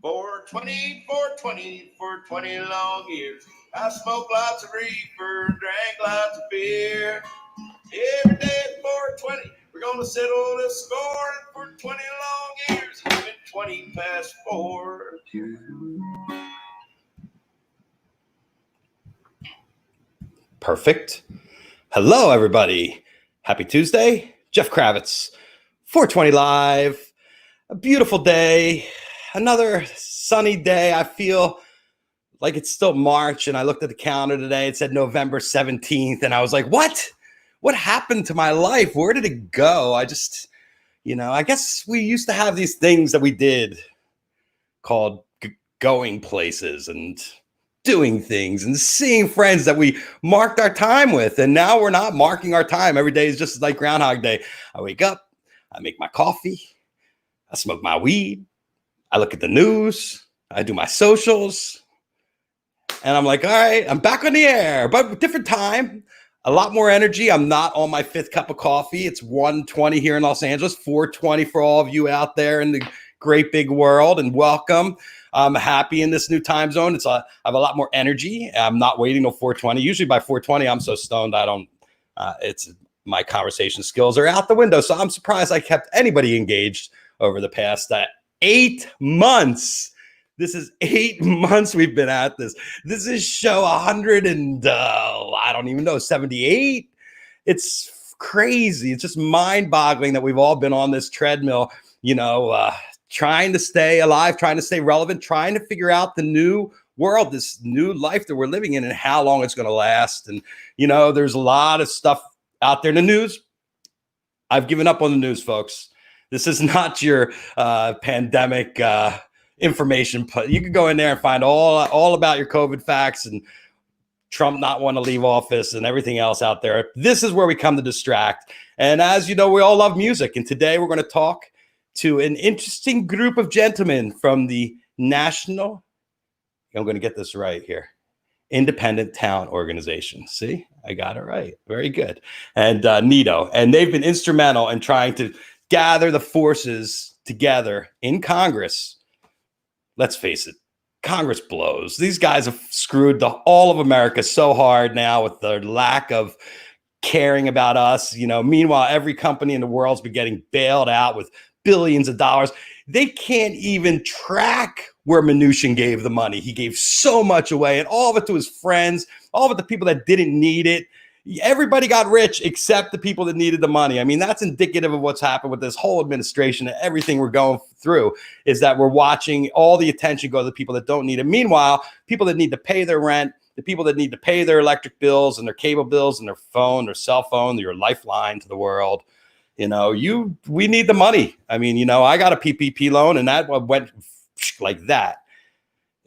420, 420 for 20 long years. I smoked lots of reefer, drank lots of beer. Every day at 420, we're going to settle this score. For 20 long years, it's been 20 past 4. Perfect. Hello, everybody. Happy Tuesday. Jeff Kravitz, 420 Live. A beautiful day. Another sunny day. I feel like it's still March, and I looked at the calendar today. It said November 17th, and I was like, what? What happened to my life? Where did it go? I just, I guess we used to have these things that we did called going places and doing things and seeing friends that we marked our time with. And now we're not marking our time. Every day is just like Groundhog Day. I wake up, I make my coffee, I smoke my weed, I look at the news, I do my socials, and I'm like, all right, I'm back on the air, but different time, a lot more energy. I'm not on my fifth cup of coffee. It's 1:20 here in Los Angeles, 4:20 for all of you out there in the great big world, and welcome. I'm happy in this new time zone. I have a lot more energy. I'm not waiting till 4:20. Usually by 4:20, I'm so stoned my conversation skills are out the window. So I'm surprised I kept anybody engaged over the past 8 months. This is 8 months we've been at this. This is show 100 and I don't even know, 78. It's crazy. It's just mind-boggling that we've all been on this treadmill, trying to stay alive, trying to stay relevant, trying to figure out the new world, this new life that we're living in and how long it's going to last. And, there's a lot of stuff out there in the news. I've given up on the news, folks. This is not your pandemic information. You can go in there and find all about your COVID facts and Trump not want to leave office and everything else out there. This is where we come to distract. And as you know, we all love music. And today we're going to talk to an interesting group of gentlemen from the National, I'm going to get this right here, Independent Talent Organization. See, I got it right. Very good. And NITO. And they've been instrumental in trying to gather the forces together in Congress. Let's face it, Congress blows. These guys have screwed all of America so hard now with their lack of caring about us. Meanwhile, every company in the world's been getting bailed out with billions of dollars. They can't even track where Mnuchin gave the money. He gave so much away, and all of it to his friends, all of it to people that didn't need it. Everybody got rich except the people that needed the money. I mean, that's indicative of what's happened with this whole administration and everything we're going through is that we're watching all the attention go to the people that don't need it. Meanwhile, people that need to pay their rent, the people that need to pay their electric bills and their cable bills and their phone, their cell phone, your lifeline to the world. We need the money. I mean, I got a PPP loan and that went like that.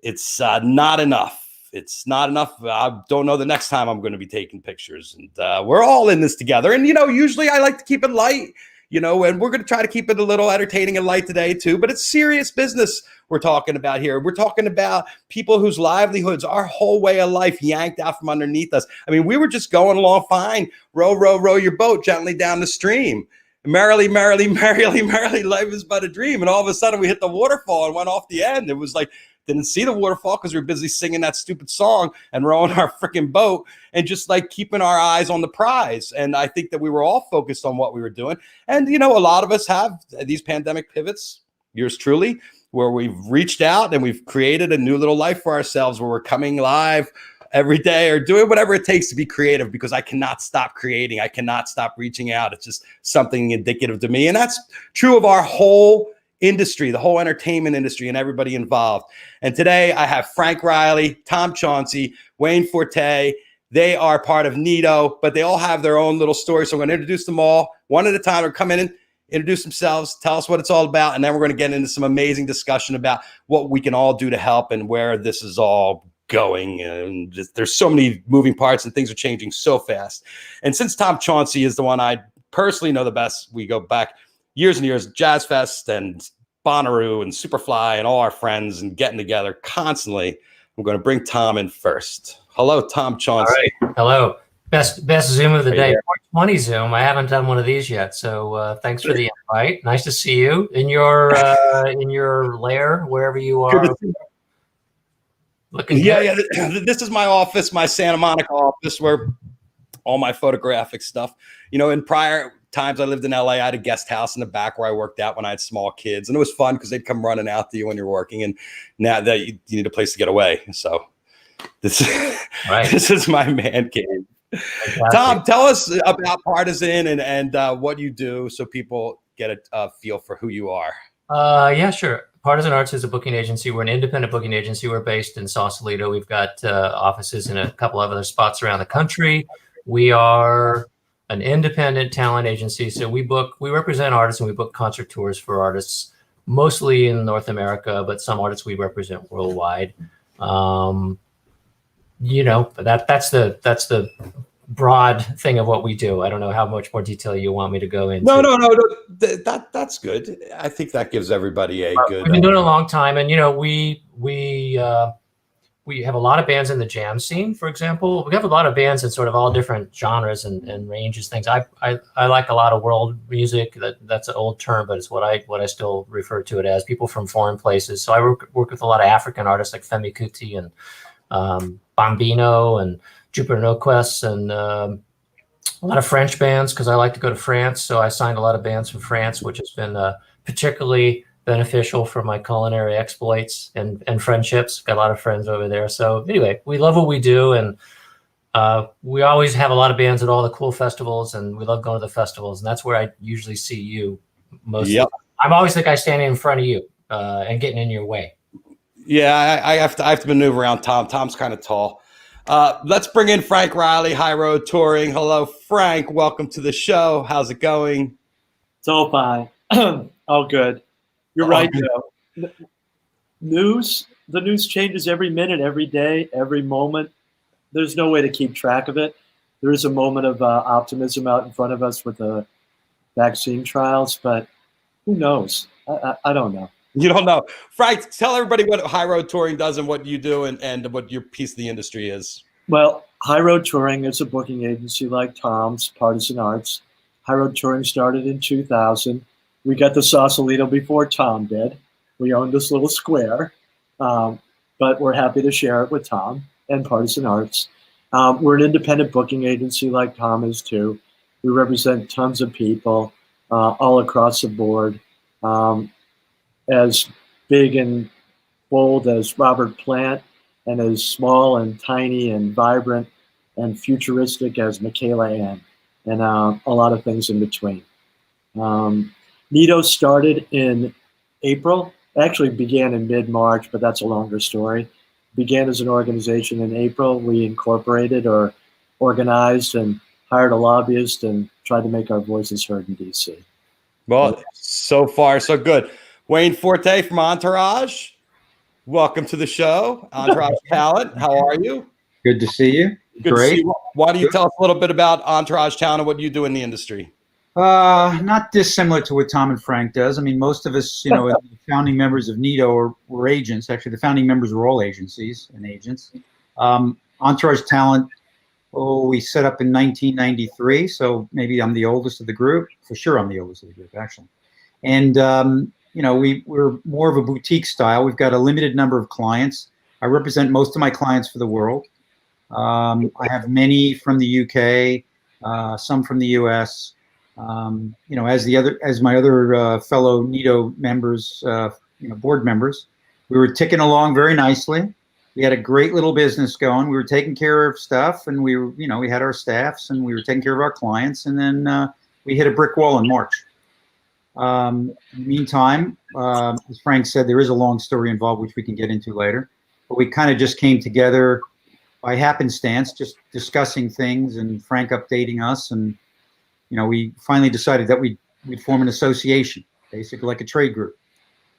It's not enough. It's not enough. I don't know the next time I'm going to be taking pictures, and we're all in this together. And, usually I like to keep it light, and we're going to try to keep it a little entertaining and light today too, but it's serious business we're talking about here. We're talking about people whose livelihoods, our whole way of life yanked out from underneath us. I mean, we were just going along fine. Row, row, row your boat gently down the stream. Merrily, merrily, merrily, merrily, life is but a dream. And all of a sudden we hit the waterfall and went off the end. It was like, didn't see the waterfall because we were busy singing that stupid song and rowing our freaking boat and just like keeping our eyes on the prize. And I think that we were all focused on what we were doing. And, a lot of us have these pandemic pivots, yours truly, where we've reached out and we've created a new little life for ourselves where we're coming live every day or doing whatever it takes to be creative, because I cannot stop creating. I cannot stop reaching out. It's just something indicative to me. And that's true of our whole industry, the whole entertainment industry and everybody involved. And today I have Frank Riley, Tom Chauncey, Wayne Forte. They are part of NITO, but they all have their own little story. So I'm going to introduce them all one at a time. They'll come in and introduce themselves, tell us what it's all about. And then we're going to get into some amazing discussion about what we can all do to help and where this is all going. And there's so many moving parts and things are changing so fast. And since Tom Chauncey is the one I personally know the best, we go back years and years, Jazz Fest and Bonnaroo and Superfly and all our friends and getting together constantly. I'm going to bring Tom in first. Hello, Tom Chauncey. All right. Hello. Best Zoom of the Are you day. there? 420 Zoom. I haven't done one of these yet, so thanks for the invite. Nice to see you in your lair, wherever you Good to are. see you. Looking Yeah, good. yeah. This is my office, my Santa Monica office, where all my photographic stuff. In prior times I lived in LA, I had a guest house in the back where I worked out when I had small kids, and it was fun because they'd come running out to you when you're working. And now that you need a place to get away, so this Right. this is my man cave. Fantastic. Tom, tell us about Partisan and what you do, so people get a feel for who you are. Yeah, sure. Partisan Arts is a booking agency. We're an independent booking agency. We're based in Sausalito. We've got offices in a couple of other spots around the country. We are an independent talent agency. So we represent artists, and we book concert tours for artists, mostly in North America, but some artists we represent worldwide. That's the broad thing of what we do. I don't know how much more detail you want me to go into. No. That's good. I think that gives everybody a good. We've been doing it a long time, and we have a lot of bands in the jam scene. For example, we have a lot of bands in sort of all different genres and ranges. Things I like a lot of world music. That's an old term, but it's what I still refer to it as. People from foreign places. So I work with a lot of African artists like Femi Kuti and Bambino and Jupiter No Quest, and a lot of French bands because I like to go to France. So I signed a lot of bands from France, which has been particularly beneficial for my culinary exploits and friendships. Got a lot of friends over there. So anyway, we love what we do, and we always have a lot of bands at all the cool festivals, and we love going to the festivals. And that's where I usually see you most. Yep. I'm always the guy standing in front of you and getting in your way. Yeah, I have to maneuver around Tom. Tom's kind of tall. Let's bring in Frank Riley, High Road Touring. Hello, Frank. Welcome to the show. How's it going? It's all fine. All good. You're right, Joe. The news changes every minute, every day, every moment. There's no way to keep track of it. There is a moment of optimism out in front of us with the vaccine trials, but who knows? I don't know. You don't know. Frank, tell everybody what High Road Touring does and what you do and what your piece of the industry is. Well, High Road Touring is a booking agency like Tom's, Partisan Arts. High Road Touring started in 2000. We got the Sausalito before Tom did. We owned this little square, but we're happy to share it with Tom and Partisan Arts. We're an independent booking agency like Tom is too. We represent tons of people all across the board. As big and bold as Robert Plant, and as small and tiny and vibrant and futuristic as Michaela Ann, and a lot of things in between. NITO started in April, actually began in mid-March, but that's a longer story. Began as an organization in April. We incorporated or organized and hired a lobbyist and tried to make our voices heard in DC. Well, so far, so good. Wayne Forte from Entourage. Welcome to the show. Entourage Talent. How are you? Good to see you. Good Great. to see you. Why don't you tell us a little bit about Entourage Talent and what you do in the industry? Not dissimilar to what Tom and Frank does. I mean, most of us, the founding members of NITO were agents. Actually, the founding members were all agencies and agents. Entourage Talent, we set up in 1993, so maybe I'm the oldest of the group. For sure, I'm the oldest of the group, actually. And, we're more of a boutique style. We've got a limited number of clients. I represent most of my clients for the world. I have many from the UK, some from the US. As my other fellow NITO members, board members, we were ticking along very nicely. We had a great little business going. We were taking care of stuff, and we had our staffs, and we were taking care of our clients. And then we hit a brick wall in March. In the meantime, as Frank said, there is a long story involved, which we can get into later. But we kind of just came together by happenstance, just discussing things, and Frank updating us, and we finally decided that we'd form an association, basically like a trade group.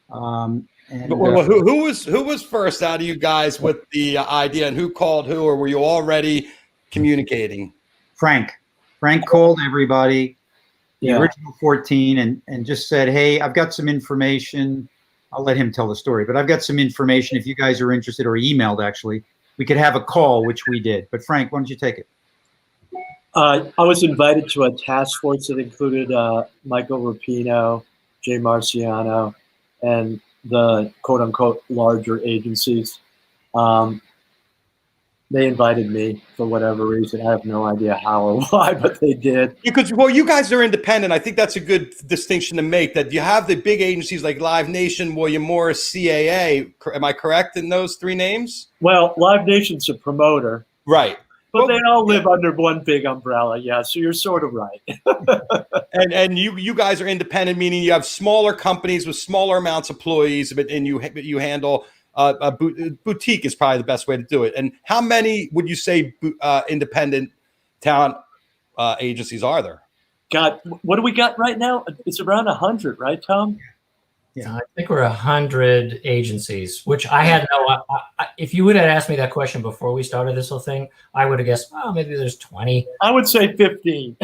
Who was first out of you guys with the idea, and who called who, or were you already communicating? Frank called everybody, the Yeah. original 14, and just said, hey, I've got some information. I'll let him tell the story, but I've got some information. If you guys are interested, or emailed, actually, we could have a call, which we did. But Frank, why don't you take it? I was invited to a task force that included Michael Rapino, Jay Marciano, and the quote-unquote larger agencies. They invited me for whatever reason. I have no idea how or why, but they did. Because, well, you guys are independent. I think that's a good distinction to make, that you have the big agencies like Live Nation, William Morris, CAA. Am I correct in those three names? Well, Live Nation's a promoter. Right. But they all live under one big umbrella. Yeah, so you're sort of right. And you guys are independent, meaning you have smaller companies with smaller amounts of employees, and you handle a boutique is probably the best way to do it. And how many would you say independent talent agencies are there? God, what do we got right now? It's around 100, right, Tom? Yeah, I think we're 100 agencies, which I had no. If you would have asked me that question before we started this whole thing, I would have guessed, oh, maybe there's 20. I would say 15.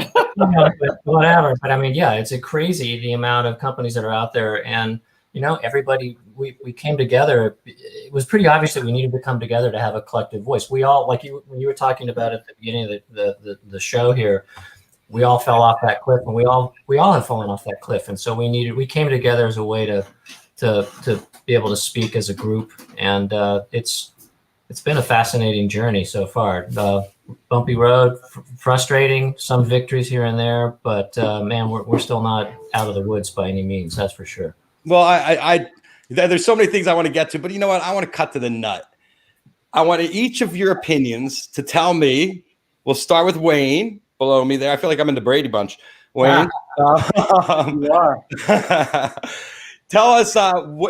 Whatever. But I mean, yeah, it's a crazy the amount of companies that are out there, and everybody. We came together. It was pretty obvious that we needed to come together to have a collective voice. We all, like when you were talking about at the beginning of the show here. We all fell off that cliff, and we all have fallen off that cliff. And so we came together as a way to be able to speak as a group. And it's been a fascinating journey so far. Bumpy road, frustrating, some victories here and there, but man, we're still not out of the woods by any means. That's for sure. Well, I there's so many things I want to get to, but you know what? I want to cut to the nut. I want each of your opinions to tell me. We'll start with Wayne. Below me there. I feel like I'm in the Brady Bunch. Wayne, You are. Tell us,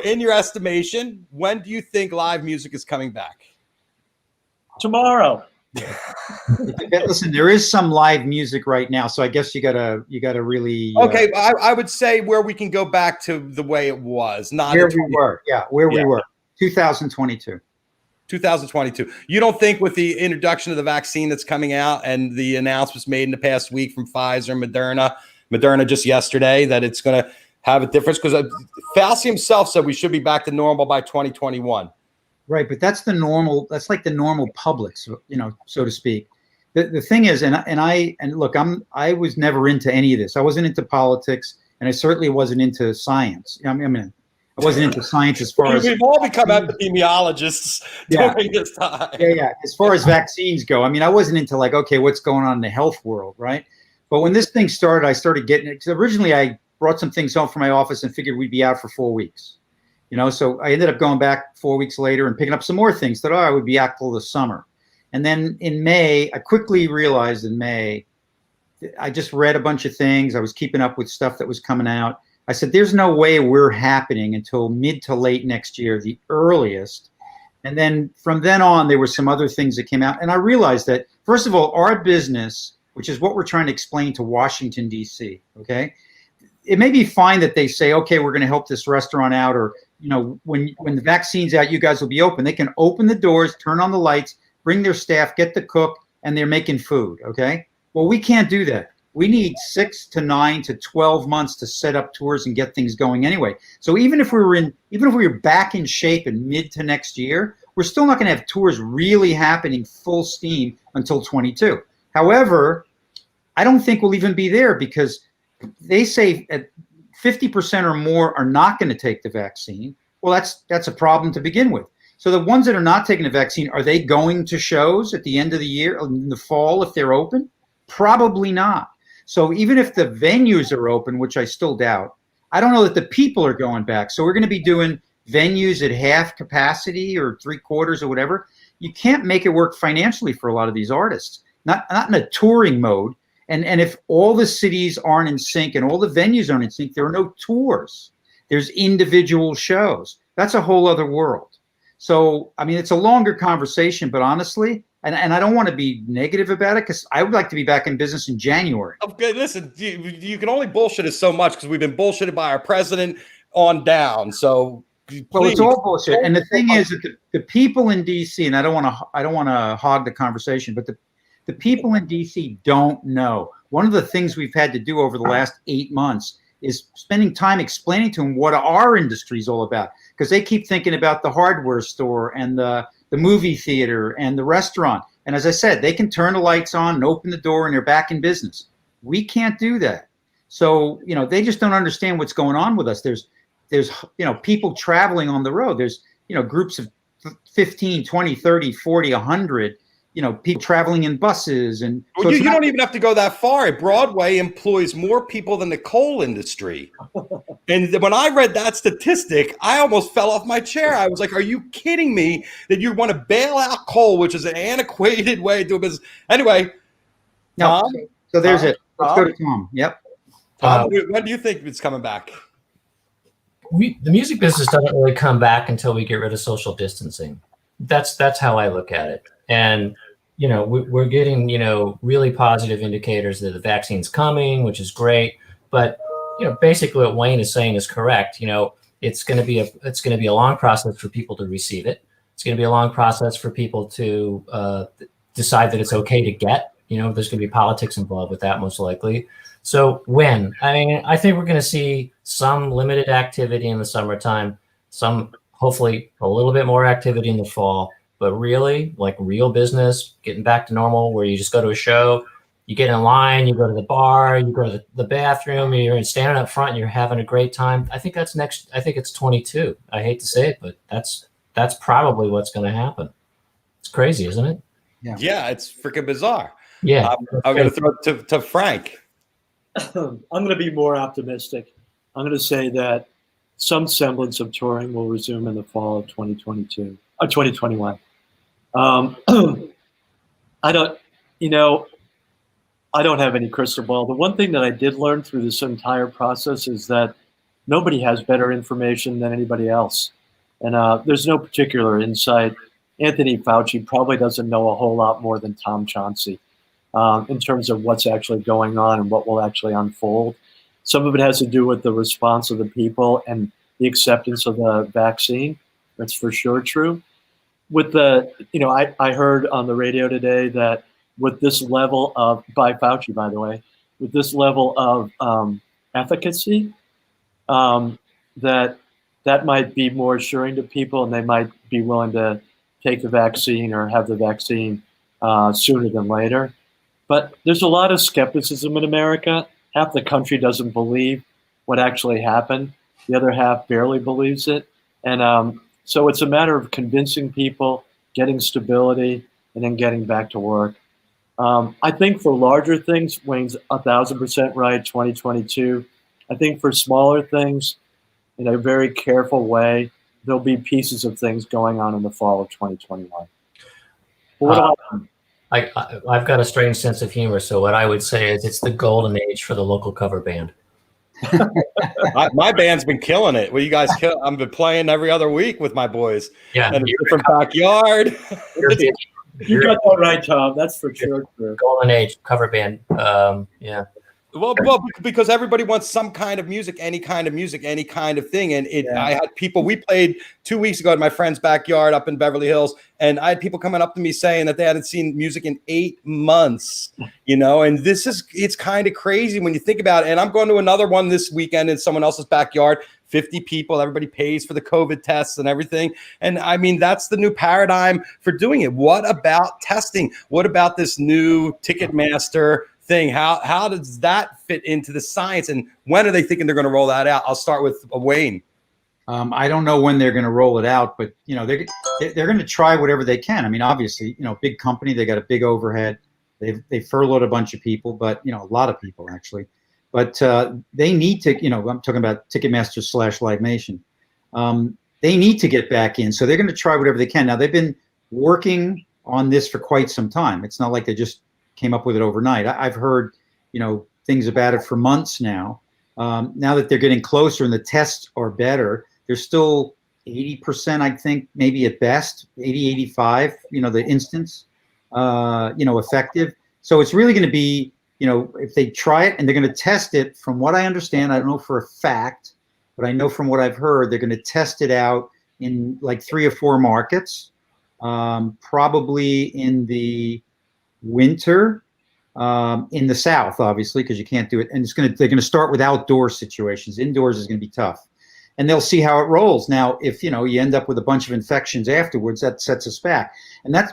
in your estimation, when do you think live music is coming back? Tomorrow. Listen, there is some live music right now, so I guess you gotta really. Okay, I would say where we can go back to the way it was, not where we were. Yeah, where we were. 2022. 2022. You don't think with the introduction of the vaccine that's coming out and the announcements made in the past week from Pfizer, Moderna just yesterday, that it's going to have a difference? Because Fauci himself said we should be back to normal by 2021. Right, but that's the normal. That's like the normal public, so to speak. The thing is, I was never into any of this. I wasn't into politics, and I certainly wasn't into science. I wasn't into science as far as we've all become epidemiologists during this time. Yeah. As far as vaccines go, I wasn't into like, okay, what's going on in the health world, right? But when this thing started, I started getting it. Because originally I brought some things home from my office and figured we'd be out for 4 weeks. So I ended up going back 4 weeks later and picking up some more things. Thought, I would be out till the summer. And then in May, I quickly realized I just read a bunch of things. I was keeping up with stuff that was coming out. I said, there's no way we're happening until mid to late next year, the earliest. And then from then on, there were some other things that came out. And I realized that, first of all, our business, which is what we're trying to explain to Washington, D.C., okay? It may be fine that they say, okay, we're going to help this restaurant out, or, when the vaccine's out, you guys will be open. They can open the doors, turn on the lights, bring their staff, get the cook, and they're making food, okay? Well, we can't do that. We need 6 to 9 to 12 months to set up tours and get things going anyway. So even if we were back in shape in mid to next year, we're still not going to have tours really happening full steam until 22. However, I don't think we'll even be there, because they say 50% or more are not going to take the vaccine. Well, that's a problem to begin with. So the ones that are not taking the vaccine, are they going to shows at the end of the year, in the fall, if they're open? Probably not. So even if the venues are open, which I still doubt, I don't know that the people are going back. So we're going to be doing venues at half capacity or 3/4 or whatever. You can't make it work financially for a lot of these artists, not in a touring mode. And if all the cities aren't in sync and all the venues aren't in sync, there are no tours. There's individual shows. That's a whole other world. So, it's a longer conversation, but honestly, and I don't want to be negative about it, because I would like to be back in business in January. Okay, listen, you can only bullshit us so much, because we've been bullshitted by our president on down. So, well, it's all bullshit. And the thing is that the people in D.C., and I don't want to hog the conversation, but the people in D.C. don't know. One of the things we've had to do over the last 8 months is spending time explaining to them what our industry is all about, because they keep thinking about the hardware store and the movie theater and the restaurant. And as I said, they can turn the lights on and open the door and they're back in business. We can't do that. So, they just don't understand what's going on with us. There's people traveling on the road. There's, groups of 15, 20, 30, 40, 100, people traveling in buses. And well, you don't even have to go that far. Broadway employs more people than the coal industry. And when I read that statistic, I almost fell off my chair. I was like, are you kidding me that you want to bail out coal, which is an antiquated way to do business? Anyway, no, Tom? So there's Tom? it. Let's go to Tom. Yep. Tom, when do you think it's coming back? The music business doesn't really come back until we get rid of social distancing. That's how I look at it. And we're getting really positive indicators that the vaccine's coming, which is great. But basically what Wayne is saying is correct. It's going to be a long process for people to receive it. It's going to be a long process for people to decide that it's okay to get. There's going to be politics involved with that, most likely. So when? I think we're going to see some limited activity in the summertime, some hopefully a little bit more activity in the fall, but really like real business, getting back to normal where you just go to a show, you get in line, you go to the bar, you go to the bathroom, you're standing up front and you're having a great time. I think it's 22. I hate to say it, but that's probably what's going to happen. It's crazy, isn't it? Yeah, it's freaking bizarre. Yeah. I'm going to throw it to Frank. I'm going to be more optimistic. I'm going to say that some semblance of touring will resume in the fall of 2021. I don't have any crystal ball. The one thing that I did learn through this entire process is that nobody has better information than anybody else. And there's no particular insight. Anthony Fauci probably doesn't know a whole lot more than Tom Chauncey in terms of what's actually going on and what will actually unfold. Some of it has to do with the response of the people and the acceptance of the vaccine. That's for sure true. With the, I heard on the radio today that with this level of, by Fauci, by the way, with this level of efficacy, that might be more assuring to people and they might be willing to take the vaccine or have the vaccine sooner than later. But there's a lot of skepticism in America. Half the country doesn't believe what actually happened. The other half barely believes it. And so it's a matter of convincing people, getting stability, and then getting back to work. I think for larger things, Wayne's 1,000% right, 2022. I think for smaller things, in a very careful way, there'll be pieces of things going on in the fall of 2021. I've got a strange sense of humor, so what I would say is it's the golden age for the local cover band. My band's been killing it. Well, you guys I've been playing every other week with my boys. Yeah, in a different backyard. You got that right, Tom. That's for sure true. Golden age cover band. Yeah. Well, because everybody wants some kind of music, any kind of music, any kind of thing. And I had people, we played 2 weeks ago at my friend's backyard up in Beverly Hills, and I had people coming up to me saying that they hadn't seen music in 8 months, and it's kind of crazy when you think about it. And I'm going to another one this weekend in someone else's backyard, 50 people, everybody pays for the COVID tests and everything. And I mean, that's the new paradigm for doing it. What about testing? What about this new Ticketmaster thing? How does that fit into the science, and when are they thinking they're going to roll that out? I'll start with Wayne. I don't know when they're going to roll it out, but they're going to try whatever they can. I mean, obviously, big company, they got a big overhead. They furloughed a bunch of people, but a lot of people actually. But they need to, I'm talking about Ticketmaster / Live Nation. They need to get back in, so they're going to try whatever they can. Now they've been working on this for quite some time. It's not like they just came up with it overnight. I've heard, things about it for months now. Now that they're getting closer and the tests are better, they're still 80%, I think, maybe at best, 80, 85, the instance, effective. So it's really going to be, if they try it and they're going to test it, from what I understand, I don't know for a fact, but I know from what I've heard, they're going to test it out in like 3 or 4 markets, probably in the winter, in the South, obviously, because you can't do it. And they're going to start with outdoor situations. Indoors is going to be tough. and they'll see how it rolls. Now, if you end up with a bunch of infections afterwards, that sets us back. And that's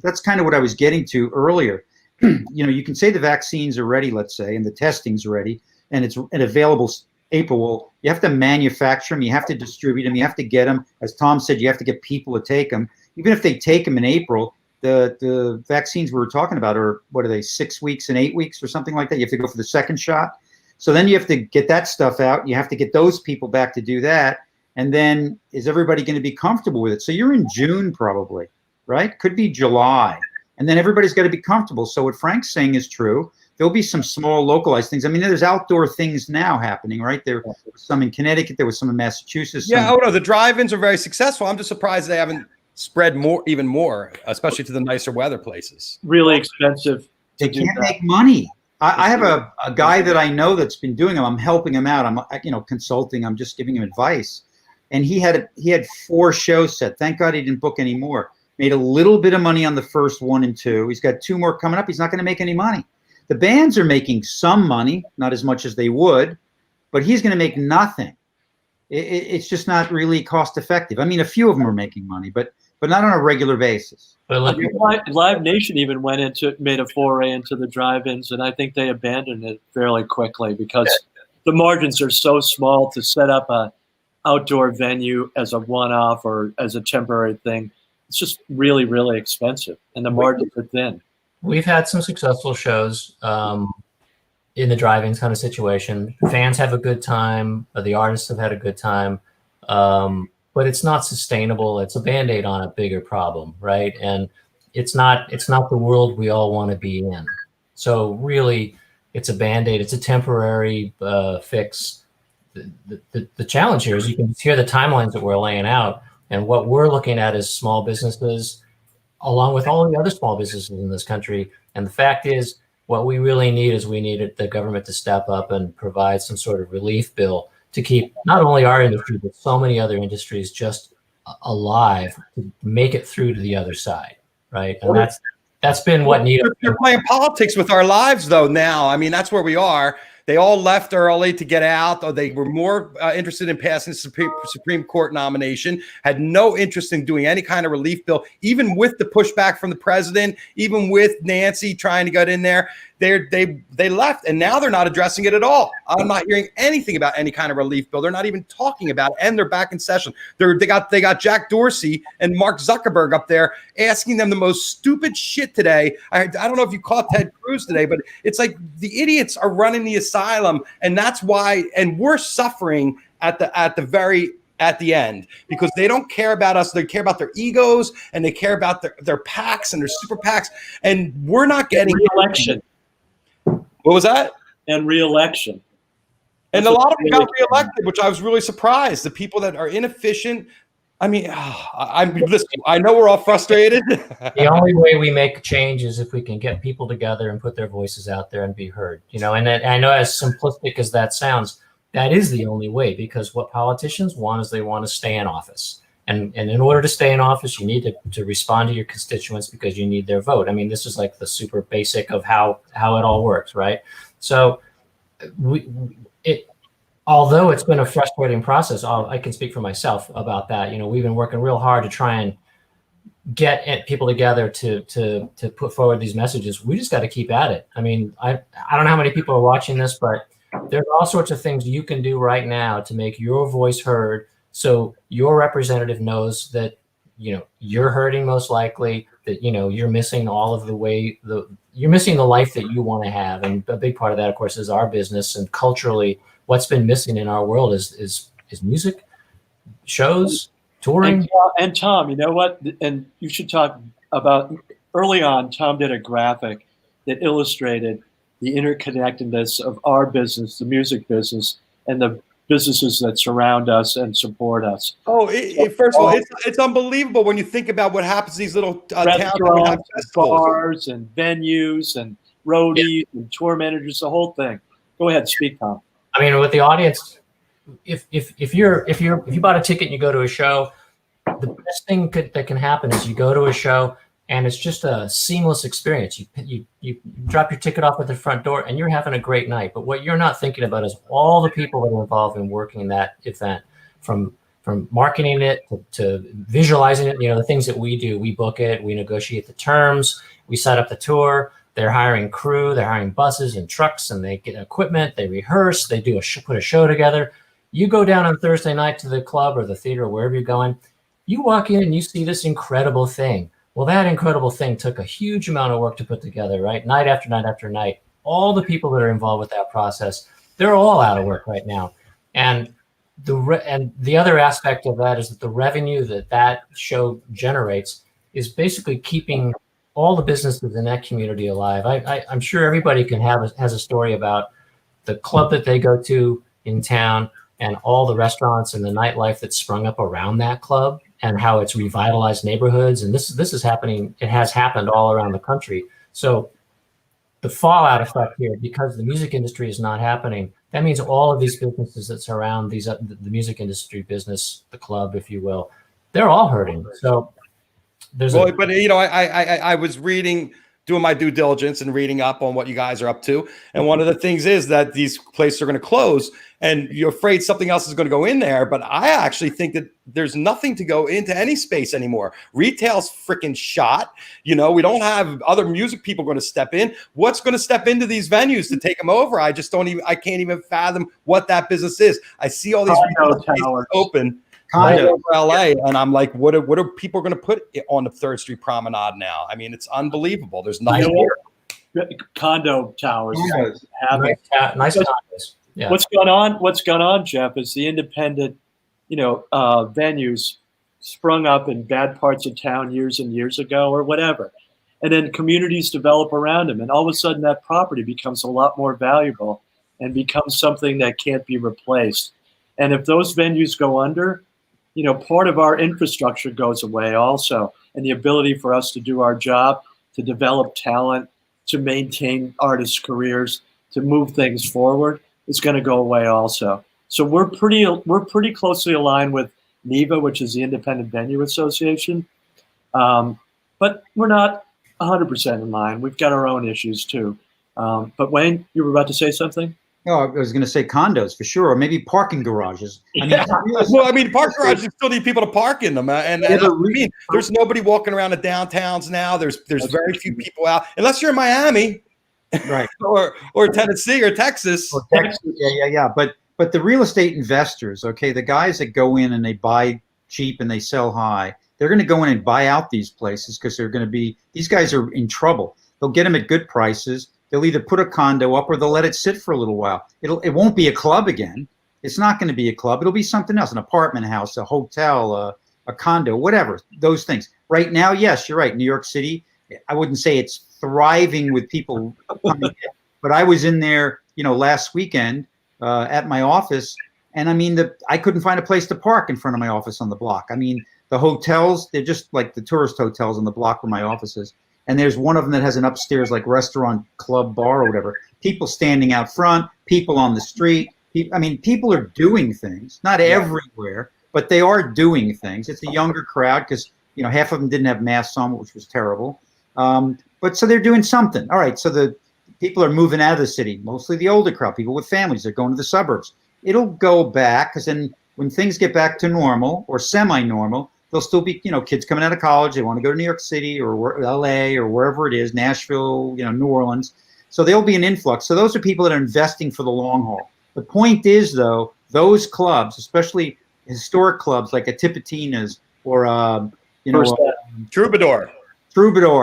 that's kind of what I was getting to earlier. You can say the vaccines are ready, let's say, and the testing's ready, and it's available April. Well, you have to manufacture them, you have to distribute them, you have to get them. As Tom said, you have to get people to take them. Even if they take them in April, the vaccines we were talking about are, what are they, 6 weeks and 8 weeks or something like that? You have to go for the second shot. So then you have to get that stuff out. You have to get those people back to do that. And then is everybody going to be comfortable with it? So you're in June probably, right? Could be July. And then everybody's got to be comfortable. So what Frank's saying is true. There'll be some small localized things. I mean, there's outdoor things now happening, right? There was some in Connecticut. There was some in Massachusetts. Yeah. Oh no, the drive-ins are very successful. I'm just surprised they haven't spread even more, especially to the nicer weather places. Really expensive. They can't make money. I have a guy that I know that's been doing them. I'm helping him out. I'm consulting. I'm just giving him advice. And he had 4 shows set. Thank God he didn't book any more. Made a little bit of money on the first 1 and 2. He's got 2 more coming up. He's not going to make any money. The bands are making some money, not as much as they would, but he's going to make nothing. It's just not really cost effective. I mean, a few of them are making money, but not on a regular basis. But Live Nation even made a foray into the drive-ins, and I think they abandoned it fairly quickly because the margins are so small to set up a outdoor venue as a one-off or as a temporary thing. It's just really, really expensive, and the margins are thin. We've had some successful shows in the drive-ins kind of situation. Fans have a good time. The artists have had a good time. But it's not sustainable. It's a Band-Aid on a bigger problem, right? And it's not the world we all want to be in. So really, it's a Band-Aid. It's a temporary fix. The challenge here is you can hear the timelines that we're laying out. And what we're looking at is small businesses, along with all the other small businesses in this country. And the fact is, what we really need is the government to step up and provide some sort of relief bill to keep not only our industry, but so many other industries just alive, to make it through to the other side, right? And that's been what NITO. They're playing politics with our lives, though, now. I mean, that's where we are. They all left early to get out, or they were more interested in passing the Supreme Court nomination, had no interest in doing any kind of relief bill, even with the pushback from the president, even with Nancy trying to get in there. They left, and now they're not addressing it at all. I'm not hearing anything about any kind of relief bill. They're not even talking about it, and they're back in session. They got Jack Dorsey and Mark Zuckerberg up there asking them the most stupid shit today. I don't know if you caught Ted Cruz today, but it's like the idiots are running the asylum, and that's why. And we're suffering at the end because they don't care about us. They care about their egos, and they care about their PACs and their super PACs, and we're not getting re-election. What was that? And re-election. And a lot of them got reelected, which I was really surprised. The people that are inefficient. I mean, listen, I know we're all frustrated. The only way we make change is if we can get people together and put their voices out there and be heard. And I know, as simplistic as that sounds, that is the only way, because what politicians want is they want to stay in office. And in order to stay in office, you need to respond to your constituents because you need their vote. I mean, this is like the super basic of how it all works, right? So although it's been a frustrating process, I can speak for myself about that. We've been working real hard to try and get people together to put forward these messages. We just got to keep at it. I mean, I don't know how many people are watching this, but there's all sorts of things you can do right now to make your voice heard, so your representative knows that you're hurting, most likely, that you're missing all of you're missing the life that you want to have. And a big part of that, of course, is our business. And culturally, what's been missing in our world is music, shows, touring. And Tom, you know what? And you should talk about, early on, Tom did a graphic that illustrated the interconnectedness of our business, the music business, and the businesses that surround us and support us. Oh, first of all, it's unbelievable when you think about what happens in these little towns. Bars and venues and roadies and tour managers, the whole thing. Go ahead, speak, Tom. I mean, with the audience, if you bought a ticket and you go to a show, the best thing that can happen is you go to a show and it's just a seamless experience. You drop your ticket off at the front door and you're having a great night. But what you're not thinking about is all the people that are involved in working that event, from marketing it to visualizing it. The things that we do, we book it, we negotiate the terms, we set up the tour. They're hiring crew, they're hiring buses and trucks, and they get equipment, they rehearse, they do put a show together. You go down on Thursday night to the club or the theater or wherever you're going, you walk in and you see this incredible thing. Well, that incredible thing took a huge amount of work to put together, right? Night after night after night. All the people that are involved with that process, they're all out of work right now. And the other aspect of that is that the revenue that show generates is basically keeping all the businesses in that community alive. I'm sure everybody has a story about the club that they go to in town and all the restaurants and the nightlife that's sprung up around that club and how it's revitalized neighborhoods. And this is happening. It has happened all around the country. So the fallout effect here, because the music industry is not happening, that means all of these businesses that surround the music industry business, the club, if you will, they're all hurting. So but I was doing my due diligence and reading up on what you guys are up to. And one of the things is that these places are going to close and you're afraid something else is going to go in there. But I actually think that there's nothing to go into any space anymore. Retail's freaking shot. We don't have other music people going to step in. What's going to step into these venues to take them over? I can't even fathom what that business is. I see all these retail open. Condo LA, and I'm like, what are people going to put on the 3rd Street Promenade now? I mean, it's unbelievable. There's nothing here. Condo towers. Nice condos. Yeah. What's going on, Jeff, is the independent, venues sprung up in bad parts of town years and years ago or whatever. And then communities develop around them. And all of a sudden that property becomes a lot more valuable and becomes something that can't be replaced. And if those venues go under, part of our infrastructure goes away also. And the ability for us to do our job, to develop talent, to maintain artists' careers, to move things forward is going to go away also. So we're pretty closely aligned with NIVA, which is the Independent Venue Association. But we're not 100% in line. We've got our own issues too. But Wayne, you were about to say something? No, I was going to say condos for sure, or maybe parking garages. Parking garages still need people to park in them, there's nobody walking around the downtowns now. There's very few people out, unless you're in Miami, right, or Tennessee or Texas. Yeah. But the real estate investors, okay, the guys that go in and they buy cheap and they sell high, they're going to go in and buy out these places because these guys are in trouble. They'll get them at good prices. They'll either put a condo up or they'll let it sit for a little while. It won't be a club again. It's not going to be a club. It'll be something else, an apartment house, a hotel, a condo, whatever, those things. Right now, yes, you're right. New York City, I wouldn't say it's thriving with people coming in, but I was in there, last weekend at my office, and I couldn't find a place to park in front of my office on the block. The hotels, they're just like the tourist hotels on the block where my office is. And there's one of them that has an upstairs like restaurant, club, bar, or whatever. People standing out front, people on the street. People are doing things, not everywhere, but they are doing things. It's a younger crowd because, half of them didn't have masks on, which was terrible. But so they're doing something. All right, so the people are moving out of the city, mostly the older crowd, people with families. They're going to the suburbs. It'll go back because then when things get back to normal or semi-normal, there'll still be, kids coming out of college. They want to go to New York City or LA or wherever it is, Nashville, New Orleans. So there'll be an influx. So those are people that are investing for the long haul. The point is, though, those clubs, especially historic clubs like a Tipitina's or, Troubadour.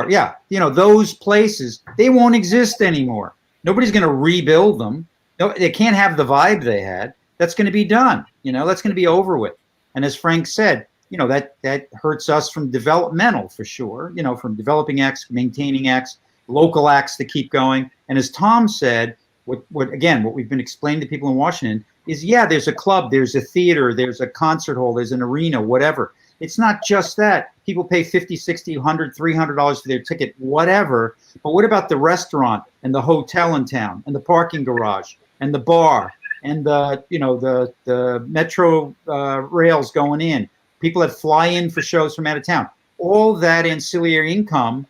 Yeah. Those places, they won't exist anymore. Nobody's going to rebuild them. No, they can't have the vibe they had. That's going to be done. That's going to be over with. And as Frank said, that hurts us from developmental for sure, from developing acts, maintaining acts, local acts to keep going. And as Tom said, what we've been explaining to people in Washington is, there's a club, there's a theater, there's a concert hall, there's an arena, whatever. It's not just that. People pay $50, $60, $100, $300 for their ticket, whatever. But what about the restaurant and the hotel in town and the parking garage and the bar and the metro rails going in? People that fly in for shows from out of town. All that ancillary income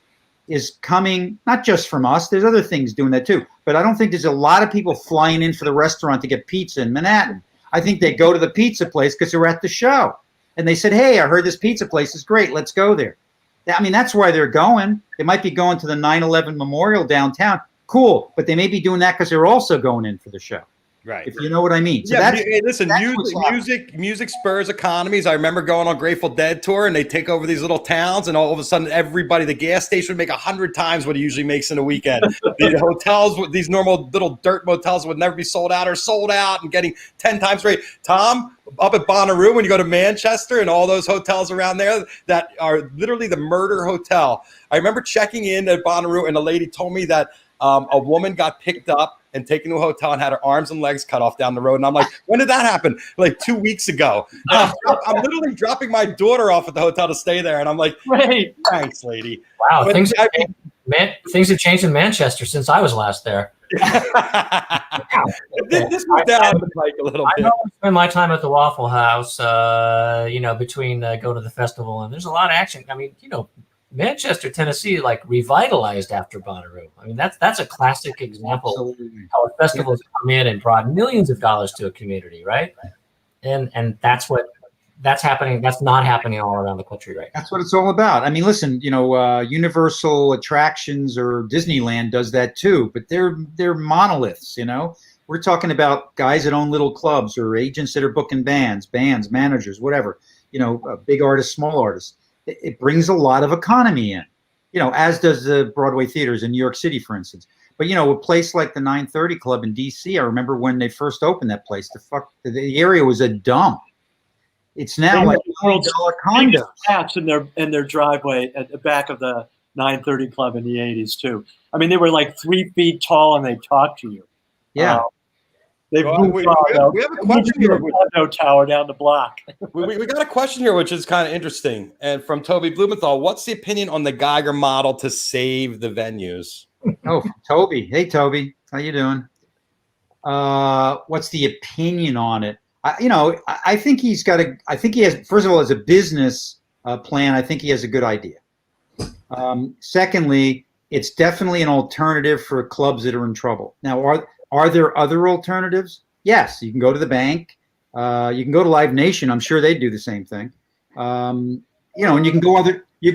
is coming not just from us. There's other things doing that too. But I don't think there's a lot of people flying in for the restaurant to get pizza in Manhattan. I think they go to the pizza place because they're at the show. And they said, hey, I heard this pizza place is great. Let's go there. I mean, that's why they're going. They might be going to the 9/11 memorial downtown. Cool. But they may be doing that because they're also going in for the show. Right. If you know what I mean. So Yeah, that's, hey, listen, that's what's music spurs economies. I remember going on Grateful Dead tour, and they take over these little towns, and all of a sudden, everybody, the gas station would make 100 times what it usually makes in a weekend. The hotels, these normal little dirt motels would never be sold out or sold out and getting 10 times rate. Tom, up at Bonnaroo, when you go to Manchester and all those hotels around there that are literally the murder hotel. I remember checking in at Bonnaroo, and a lady told me that a woman got picked up and taken to a hotel and had her arms and legs cut off down the road. And I'm like, when did that happen? Like 2 weeks ago. I'm literally dropping my daughter off at the hotel to stay there. And I'm like, Great. Thanks, lady. Wow, things have changed in Manchester since I was last there. This was down the pike a little I bit. know I spend my time at the Waffle House, between go to the festival, and there's a lot of action. I mean, Manchester, Tennessee, like revitalized after Bonnaroo. I mean, that's a classic example Absolutely. of how a festival has come in and brought millions of dollars to a community, right? And that's happening. That's not happening all around the country right now. That's what it's all about. I mean, listen, Universal Attractions or Disneyland does that too, but they're monoliths. We're talking about guys that own little clubs or agents that are booking bands, managers, whatever. Big artists, small artists. It brings a lot of economy in, as does the Broadway theaters in New York City, for instance. But, a place like the 930 Club in D.C., I remember when they first opened that place, the area was a dump. It's now like $1 condos. Taps in their driveway at the back of the 930 Club in the 80s, too. I mean, they were like 3 feet tall and they talked to you. Yeah. They've Well, moved we have a on, question here. condo tower down the block. We got a question here, which is kind of interesting. And from Toby Blumenthal, what's the opinion on the Geiger model to save the venues? Oh, Toby. Hey, Toby. How you doing? What's the opinion on it? I think he has, first of all, as a business plan, I think he has a good idea. Secondly, it's definitely an alternative for clubs that are in trouble. Now, are there other alternatives? Yes, you can go to the bank. You can go to Live Nation. I'm sure they do the same thing. And you can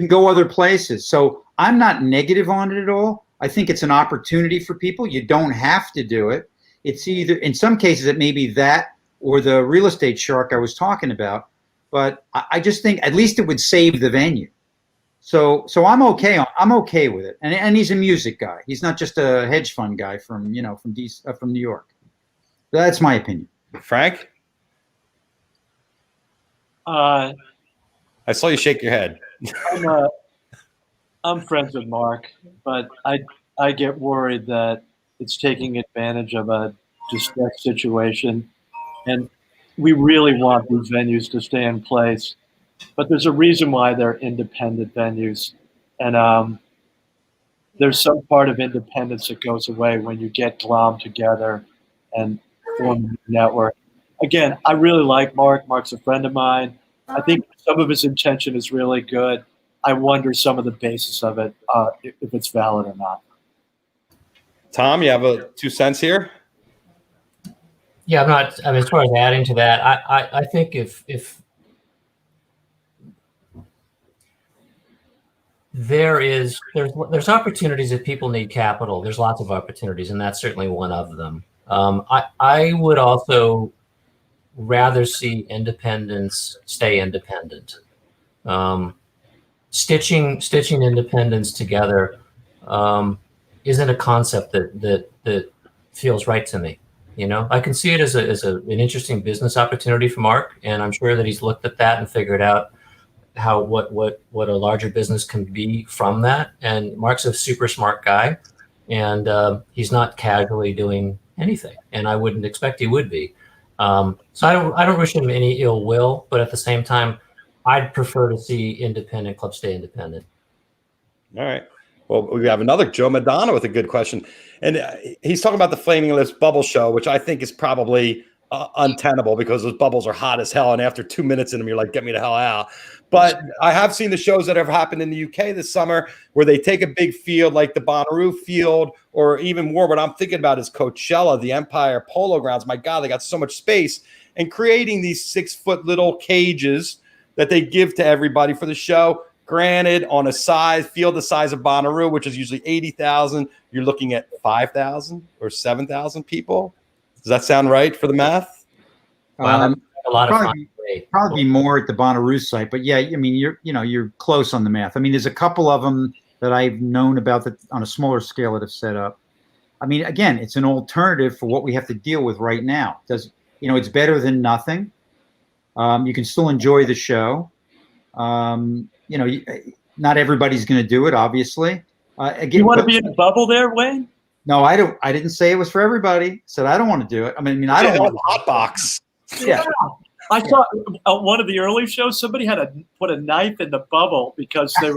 go other places. So I'm not negative on it at all. I think it's an opportunity for people. You don't have to do it. It's either, in some cases, it may be that or the real estate shark I was talking about. But I just think at least it would save the venue. So I'm okay. I'm okay with it. And he's a music guy. He's not just a hedge fund guy from New York. That's my opinion. Frank? I saw you shake your head. I'm friends with Mark, but I get worried that it's taking advantage of a distressed situation. And we really want these venues to stay in place. But there's a reason why they're independent venues. And there's some part of independence that goes away when you get glommed together and form a network. Again, I really like Mark. Mark's a friend of mine. I think some of his intention is really good. I wonder some of the basis of it, if it's valid or not. Tom, you have a 2 cents here? Yeah, as far as adding to that, I think if there's opportunities if people need capital. There's lots of opportunities, and that's certainly one of them. I would also rather see independents stay independent. Stitching independents together isn't a concept that feels right to me. I can see it as an interesting business opportunity for Mark, and I'm sure that he's looked at that and figured out what a larger business can be from that. And Mark's a super smart guy, and he's not casually doing anything, and I wouldn't expect he would be. So I don't wish him any ill will, but at the same time, I'd prefer to see independent clubs stay independent. All right. Well, we have another Joe Madonna with a good question. And he's talking about the Flaming Lips bubble show, which I think is probably untenable because those bubbles are hot as hell. And after 2 minutes in them, you're like, get me the hell out. But I have seen the shows that have happened in the UK this summer where they take a big field like the Bonnaroo field, or even more. What I'm thinking about is Coachella, the Empire Polo Grounds. My God, they got so much space. and creating these 6-foot little cages that they give to everybody for the show. Granted, on a field the size of Bonnaroo, which is usually 80,000, you're looking at 5,000 or 7,000 people. Does that sound right for the math? Wow, that's a lot of fun. Probably more at the Bonnaroo site, but yeah, I mean, you're close on the math. I mean, there's a couple of them that I've known about that on a smaller scale that have set up. I mean, again, it's an alternative for what we have to deal with right now. It's better than nothing. You can still enjoy the show. Not everybody's going to do it, obviously. Again, you want to be in a bubble there, Wayne? No, I don't. I didn't say it was for everybody. I said I don't want to do it. I mean, I don't want a hot box. Yeah. I saw one of the early shows. Somebody had to put a knife in the bubble because they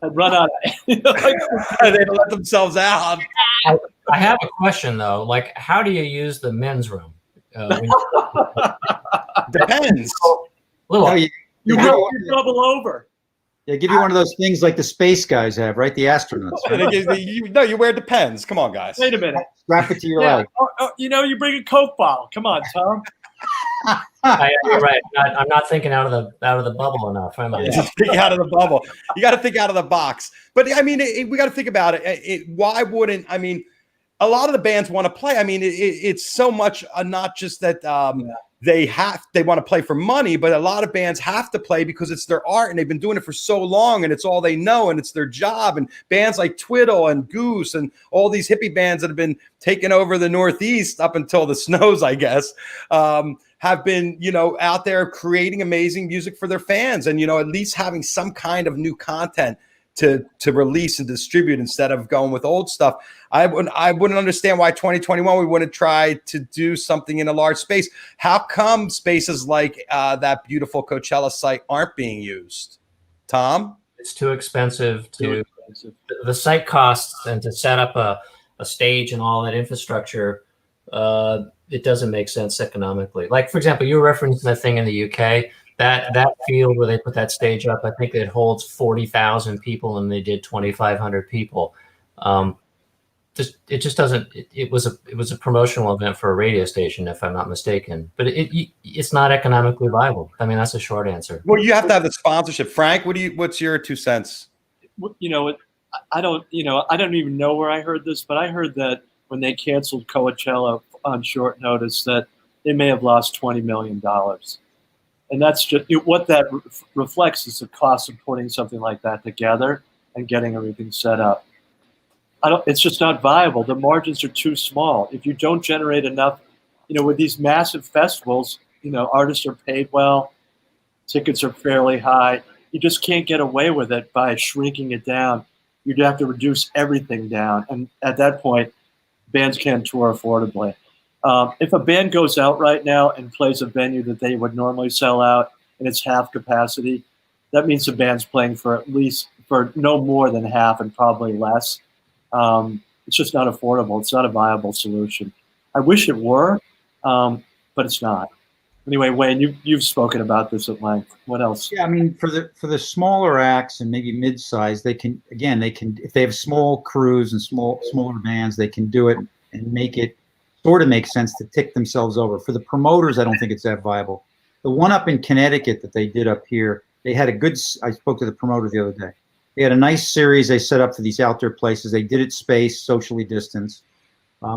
had run out. They let themselves out. I have a question though. Like, how do you use the men's room? Depends. You double over. They give you one of those things like the space guys have, right? The astronauts. Right? You wear Depends. Come on, guys. Wait a minute. Strap it to your leg. You bring a Coke bottle. Come on, Tom. You're right. I'm not thinking out of the bubble enough. Am I? Just think out of the bubble. You got to think out of the box. But I mean, we got to think about it. Why wouldn't? I mean, a lot of the bands want to play. I mean, it's so much not just that they want to play for money, but a lot of bands have to play because it's their art and they've been doing it for so long and it's all they know and it's their job. And bands like Twiddle and Goose and all these hippie bands that have been taking over the Northeast up until the snows, I guess, have been, out there creating amazing music for their fans and, at least having some kind of new content to release and distribute instead of going with old stuff. I wouldn't understand why 2021 we wouldn't try to do something in a large space. How come spaces like that beautiful Coachella site aren't being used? Tom? It's too expensive the site costs and to set up a stage and all that infrastructure. It doesn't make sense economically. Like, for example, you were referencing that thing in the UK. That field where they put that stage up, I think it holds 40,000 people, and they did 2,500 people. It just doesn't. It was a promotional event for a radio station, if I'm not mistaken. But it's not economically viable. I mean, that's a short answer. Well, you have to have the sponsorship. Frank, what's your 2 cents? I don't even know where I heard this, but I heard that when they canceled Coachella on short notice, that they may have lost $20 million. And that's just what that reflects is the cost of putting something like that together and getting everything set up. It's just not viable. The margins are too small. If you don't generate enough, with these massive festivals, artists are paid well, tickets are fairly high. You just can't get away with it by shrinking it down. You'd have to reduce everything down. And at that point, bands can't tour affordably. If a band goes out right now and plays a venue that they would normally sell out and it's half capacity, that means the band's playing for no more than half and probably less. It's just not affordable. It's not a viable solution. I wish it were, but it's not. Anyway, Wayne, you've spoken about this at length. What else? Yeah, I mean, for the smaller acts and maybe mid-size, they can if they have small crews and smaller bands, they can do it and make it sort of make sense to tick themselves over. For the promoters, I don't think it's that viable. The one up in Connecticut that they did up here, they had I spoke to the promoter the other day. They had a nice series they set up for these outdoor places. They did it spaced, socially distanced.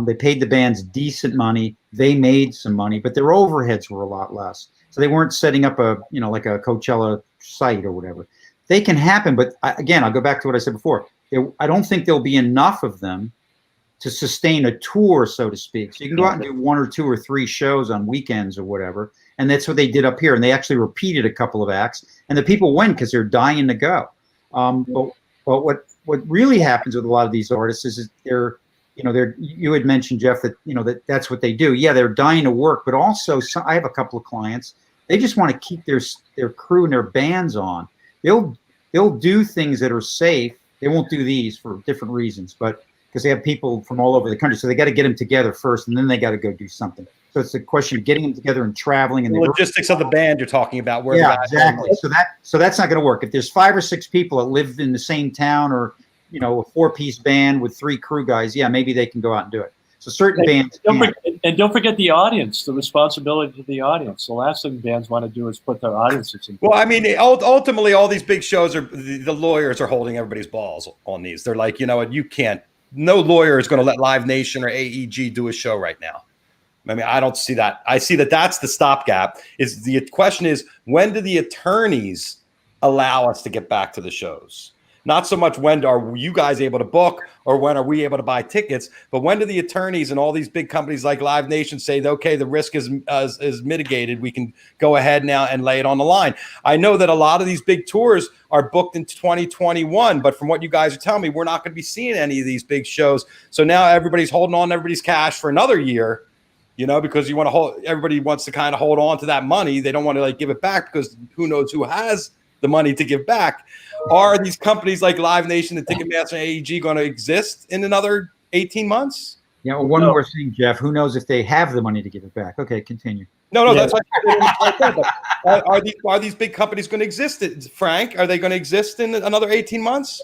They paid the bands decent money. They made some money, but their overheads were a lot less. So they weren't setting up like a Coachella site or whatever. They can happen, but again, I'll go back to what I said before. I don't think there'll be enough of them to sustain a tour, so to speak. So you can go out and do 1 or 2 or 3 shows on weekends or whatever. And that's what they did up here. And they actually repeated a couple of acts. And the people went because they're dying to go. But what really happens with a lot of these artists is you had mentioned, Jeff, that that's what they do. Yeah, they're dying to work. But also, I have a couple of clients. They just want to keep their crew and their bands on. They'll do things that are safe. They won't do these for different reasons, but because they have people from all over the country. So they got to get them together first, and then they got to go do something. So it's a question of getting them together and traveling. And the logistics of the band you're talking about. Yeah, exactly. So that's not going to work. If there's 5 or 6 people that live in the same town or, a 4-piece band with 3 crew guys, yeah, maybe they can go out and do it. So certain bands can't. Don't forget the audience, the responsibility to the audience. The last thing bands want to do is put their audiences in. Well, I mean, ultimately, all these big shows are the lawyers are holding everybody's balls on these. They're like, you know what, you can't. No lawyer is going to let Live Nation or AEG do a show right now. I mean, I don't see that. I see that that's the stopgap. Is the question is, when do the attorneys allow us to get back to the shows? Not so much when are you guys able to book or when are we able to buy tickets, but when do the attorneys and all these big companies like Live Nation say, okay, the risk is mitigated. We can go ahead now and lay it on the line. I know that a lot of these big tours are booked in 2021, but from what you guys are telling me, we're not going to be seeing any of these big shows. So now everybody's holding on to everybody's cash for another year, you know, because you want to hold, everybody wants to kind of hold on to that money. They don't want to like give it back because who knows who has the money to give back. Are these companies like Live Nation and Ticketmaster and AEG going to exist in another 18 months? Yeah, well, one more thing, Jeff. Who knows if they have the money to give it back? Okay, continue. No, that's are these big companies going to exist, Frank? Are they going to exist in another 18 months?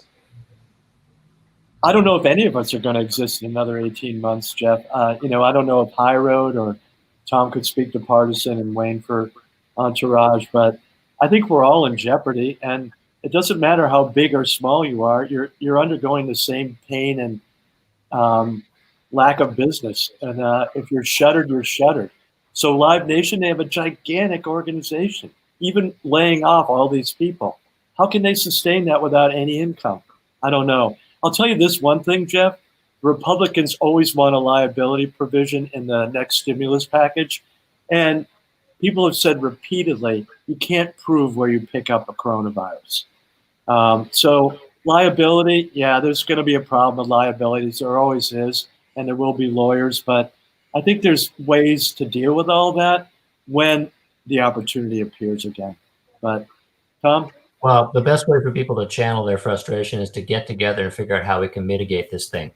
I don't know if any of us are going to exist in another 18 months, Jeff. You know, I don't know if High Road or Tom could speak to Partisan and Wayne for Entourage, but I think we're all in jeopardy, and it doesn't matter how big or small you are. You're undergoing the same pain and lack of business, and if you're shuttered, you're shuttered. So Live Nation, they have a gigantic organization, even laying off all these people. How can they sustain that without any income? I don't know. I'll tell you this one thing, Jeff. Republicans always want a liability provision in the next stimulus package, and people have said repeatedly, you can't prove where you pick up a coronavirus. So liability, yeah, there's going to be a problem with liabilities. There always is, and there will be lawyers. But I think there's ways to deal with all that when the opportunity appears again. But Tom? Well, the best way for people to channel their frustration is to get together and figure out how we can mitigate this thing,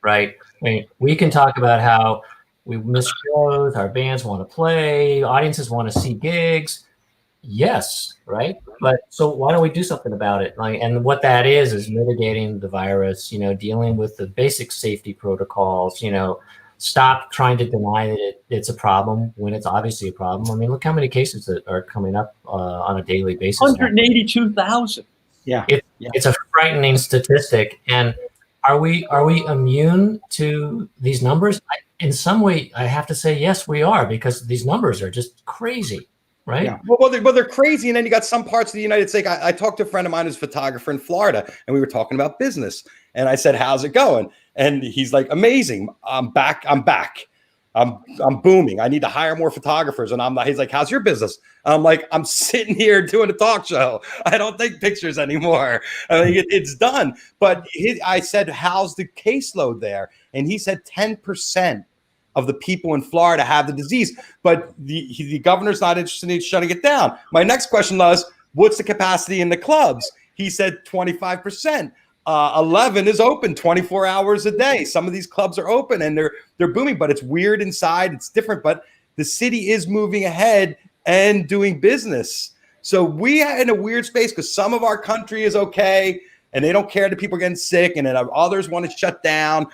right? I mean, we can talk about how we miss shows, our bands want to play, audiences want to see gigs. Yes, right? But so why don't we do something about it? Like, and what that is mitigating the virus, you know, dealing with the basic safety protocols, you know, stop trying to deny that it's a problem when it's obviously a problem. I mean, look how many cases that are coming up on a daily basis. 182,000. Yeah. It's a frightening statistic. And are we immune to these numbers? In some way, I have to say, yes, we are, because these numbers are just crazy, right? Yeah. Well, they're crazy. And then you got some parts of the United States. I talked to a friend of mine who's a photographer in Florida, and we were talking about business. And I said, how's it going? And he's like, amazing. I'm back. I'm booming. I need to hire more photographers. And he's like, how's your business? I'm like, I'm sitting here doing a talk show. I don't take pictures anymore. I mean, it's done. But I said, how's the caseload there? And he said 10% of the people in Florida have the disease, but the governor's not interested in shutting it down. My next question was, what's the capacity in the clubs? He said 25%. 11 is open 24 hours a day. Some of these clubs are open and they're booming, but it's weird inside. It's different, but the city is moving ahead and doing business. So we are in a weird space because some of our country is okay and they don't care that people are getting sick, and then others want to shut down.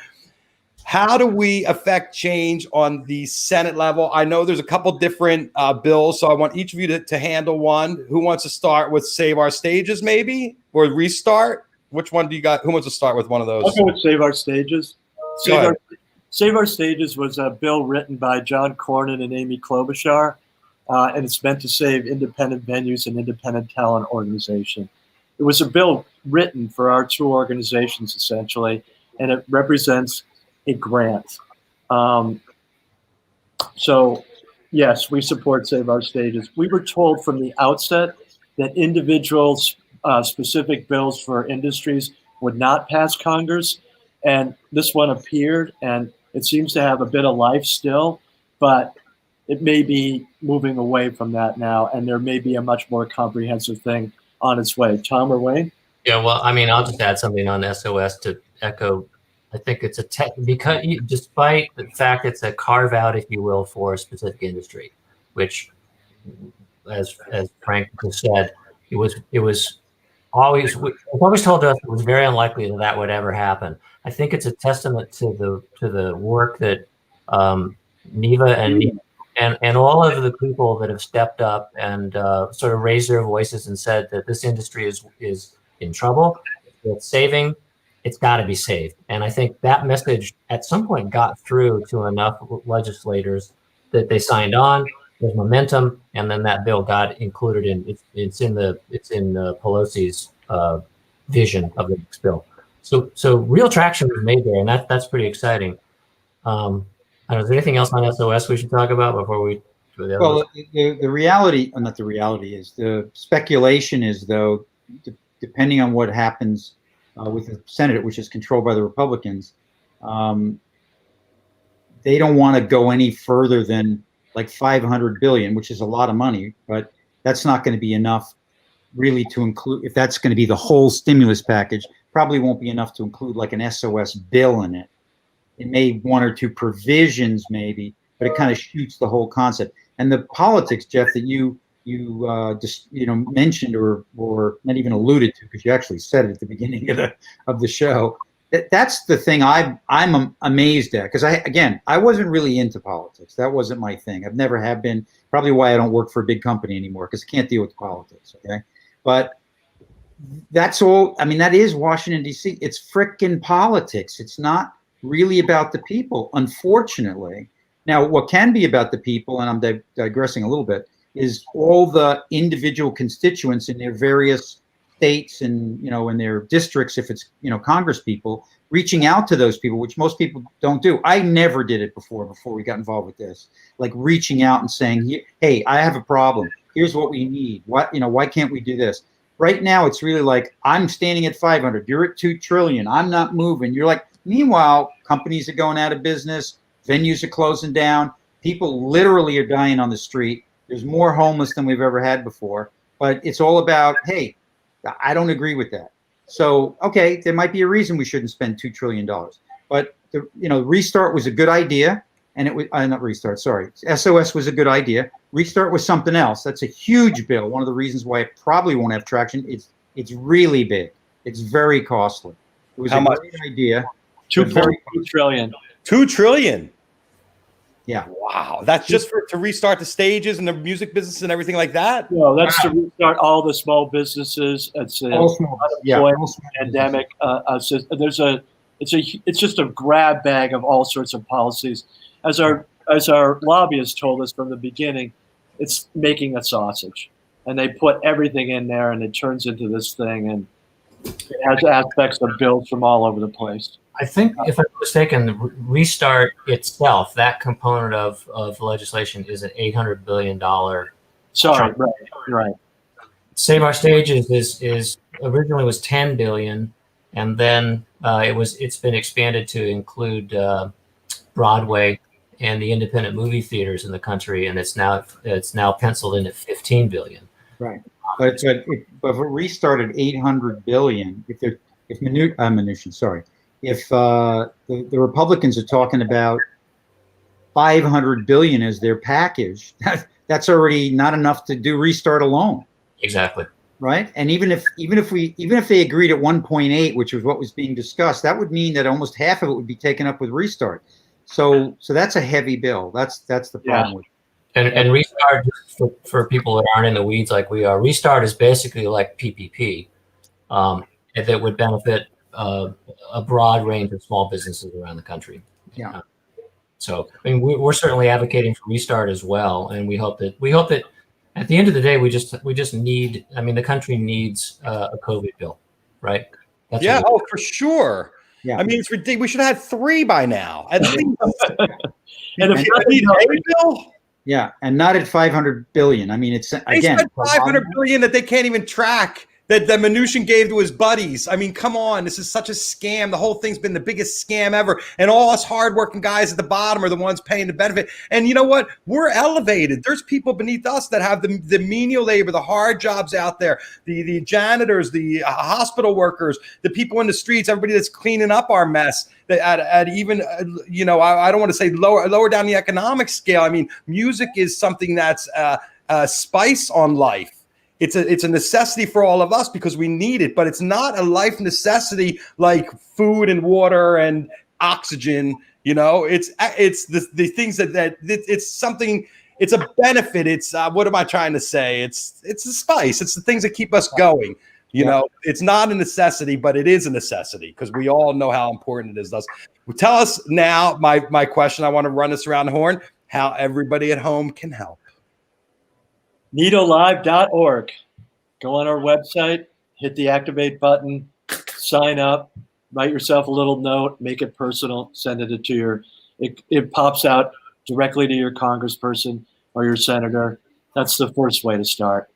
How do we affect change on the Senate level? I know there's a couple different bills, so I want each of you to handle one. Who wants to start with Save Our Stages, maybe, or Restart? Which one do you got? Who wants to start with one of those? I'll go with Save Our Stages. Save Our Stages was a bill written by John Cornyn and Amy Klobuchar, and it's meant to save independent venues and independent talent organization. It was a bill written for our two organizations, essentially, and it represents a grant. So, yes, we support Save Our Stages. We were told from the outset that individuals' specific bills for industries would not pass Congress, and this one appeared, and it seems to have a bit of life still, but it may be moving away from that now, and there may be a much more comprehensive thing on its way. Tom or Wayne? Yeah, well, I mean, I'll just add something on SOS to echo. I think it's because despite the fact it's a carve out, if you will, for a specific industry, which, as Frank just said, it was always told us it was very unlikely that that would ever happen. I think it's a testament to the work that NIVA and all of the people that have stepped up and sort of raised their voices and said that this industry is in trouble. It's saving. It's got to be saved. And I think that message at some point got through to enough legislators that they signed on. There's momentum, and then that bill got included in it's in Pelosi's vision of the next bill. So real traction was made there, and that's pretty exciting. I don't know, is there anything else on SOS we should talk about before we do the other? Well, the reality, or not the reality, is the speculation is, though, depending on what happens with the Senate, which is controlled by the Republicans, they don't want to go any further than like $500 billion, which is a lot of money, but that's not going to be enough really to include, if that's going to be the whole stimulus package, probably won't be enough to include like an SOS bill in it. It may one or two provisions maybe, but it kind of shoots the whole concept. And the politics, Jeff, that you just mentioned or not even alluded to, because you actually said it at the beginning of the show. That's the thing I'm amazed at, because I wasn't really into politics. That wasn't my thing. I've never have been. Probably why I don't work for a big company anymore, because I can't deal with politics. Okay, but that's all. I mean, that is Washington D.C. It's frickin' politics. It's not really about the people, unfortunately. Now, what can be about the people, and I'm digressing a little bit, is all the individual constituents in their various states and, in their districts, if it's, Congress people, reaching out to those people, which most people don't do. I never did it before we got involved with this, like reaching out and saying, hey, I have a problem. Here's what we need. Why can't we do this? Right now, it's really like, I'm standing at 500. You're at 2 trillion. I'm not moving. You're like, meanwhile, companies are going out of business. Venues are closing down. People literally are dying on the street. There's more homeless than we've ever had before. But it's all about, hey, I don't agree with that. So, okay, there might be a reason we shouldn't spend $2 trillion. But, Restart was a good idea. And it was, not Restart, sorry. SOS was a good idea. Restart was something else. That's a huge bill. One of the reasons why it probably won't have traction, it's really big. It's very costly. It was great idea. 2.2 trillion. 2 trillion. Yeah. Wow. That's just to restart the stages and the music business and everything like that? No, that's to restart all the small businesses. It's pandemic. It's just a grab bag of all sorts of policies. As our lobbyists told us from the beginning, it's making a sausage. And they put everything in there and it turns into this thing, and it has aspects of bills from all over the place. I think, if I'm not mistaken, the Restart itself, that component of legislation, is an $800 billion. Sorry, right. Save Our Stages is originally was $10 billion, and then it's been expanded to include Broadway and the independent movie theaters in the country, and it's now penciled in at $15 billion. Right, but if it restarted $800 billion, if the Republicans are talking about $500 billion as their package, that's already not enough to do Restart alone. Exactly. Right. And even if they agreed at 1.8, which was what was being discussed, that would mean that almost half of it would be taken up with Restart. So that's a heavy bill. That's the problem with it. And Restart, for people that aren't in the weeds like we are, Restart is basically like PPP, that would benefit a broad range of small businesses around the country. Yeah. So I mean, we're certainly advocating for Restart as well, and we hope that at the end of the day, we just need. I mean, the country needs a COVID bill, right? That's for sure. Yeah. I mean, it's ridiculous. We should have had 3 by now. At least. And if you need a bill. Yeah, and not at 500 billion. I mean, it's again 500 billion that they can't even track. That Mnuchin gave to his buddies. I mean, come on. This is such a scam. The whole thing's been the biggest scam ever. And all us hardworking guys at the bottom are the ones paying the benefit. And you know what? We're elevated. There's people beneath us that have the menial labor, the hard jobs out there, the janitors, the hospital workers, the people in the streets, everybody that's cleaning up our mess. At even, I don't want to say lower down the economic scale. I mean, music is something that's spice on life. it's a necessity for all of us because we need it, but it's not a life necessity like food and water and oxygen. You know, it's the things that it's something. It's a benefit. It's what am I trying to say? It's a spice. It's the things that keep us going. You know, it's not a necessity, but it is a necessity because we all know how important it is to us. Tell us now, my question. I want to run this around the horn. How everybody at home can help. NITOLive.org. Go on our website, hit the activate button, sign up, write yourself a little note, make it personal, send it to your. It pops out directly to your congressperson or your senator. That's the first way to start.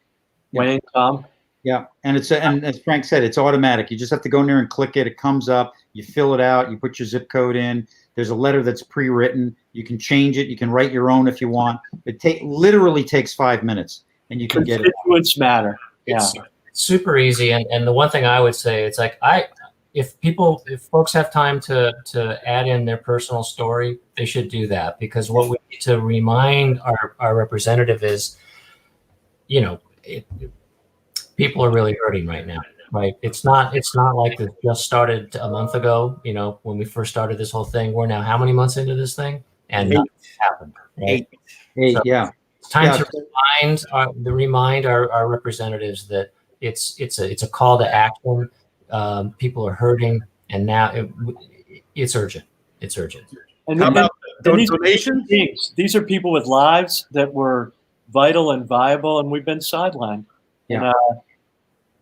Wayne, Tom? Yeah, and and as Frank said, it's automatic. You just have to go in there and click it. It comes up. You fill it out. You put your zip code in. There's a letter that's pre-written. You can change it. You can write your own if you want. It literally takes 5 minutes, and you can get it. Constituents matter. Yeah, it's super easy. And the one thing I would say, it's like if folks have time to add in their personal story, they should do that, because what we need to remind our representative is, you know, people are really hurting right now, right? It's not like this just started a month ago. You know, when we first started this whole thing, we're now how many months into this thing, and nothing's happened. Right? Eight, so yeah. It's time to remind our representatives that it's a call to action. People are hurting, and now it's urgent. It's urgent. And How about donations? These are people with lives that were vital and viable, and we've been sidelined. Yeah. And,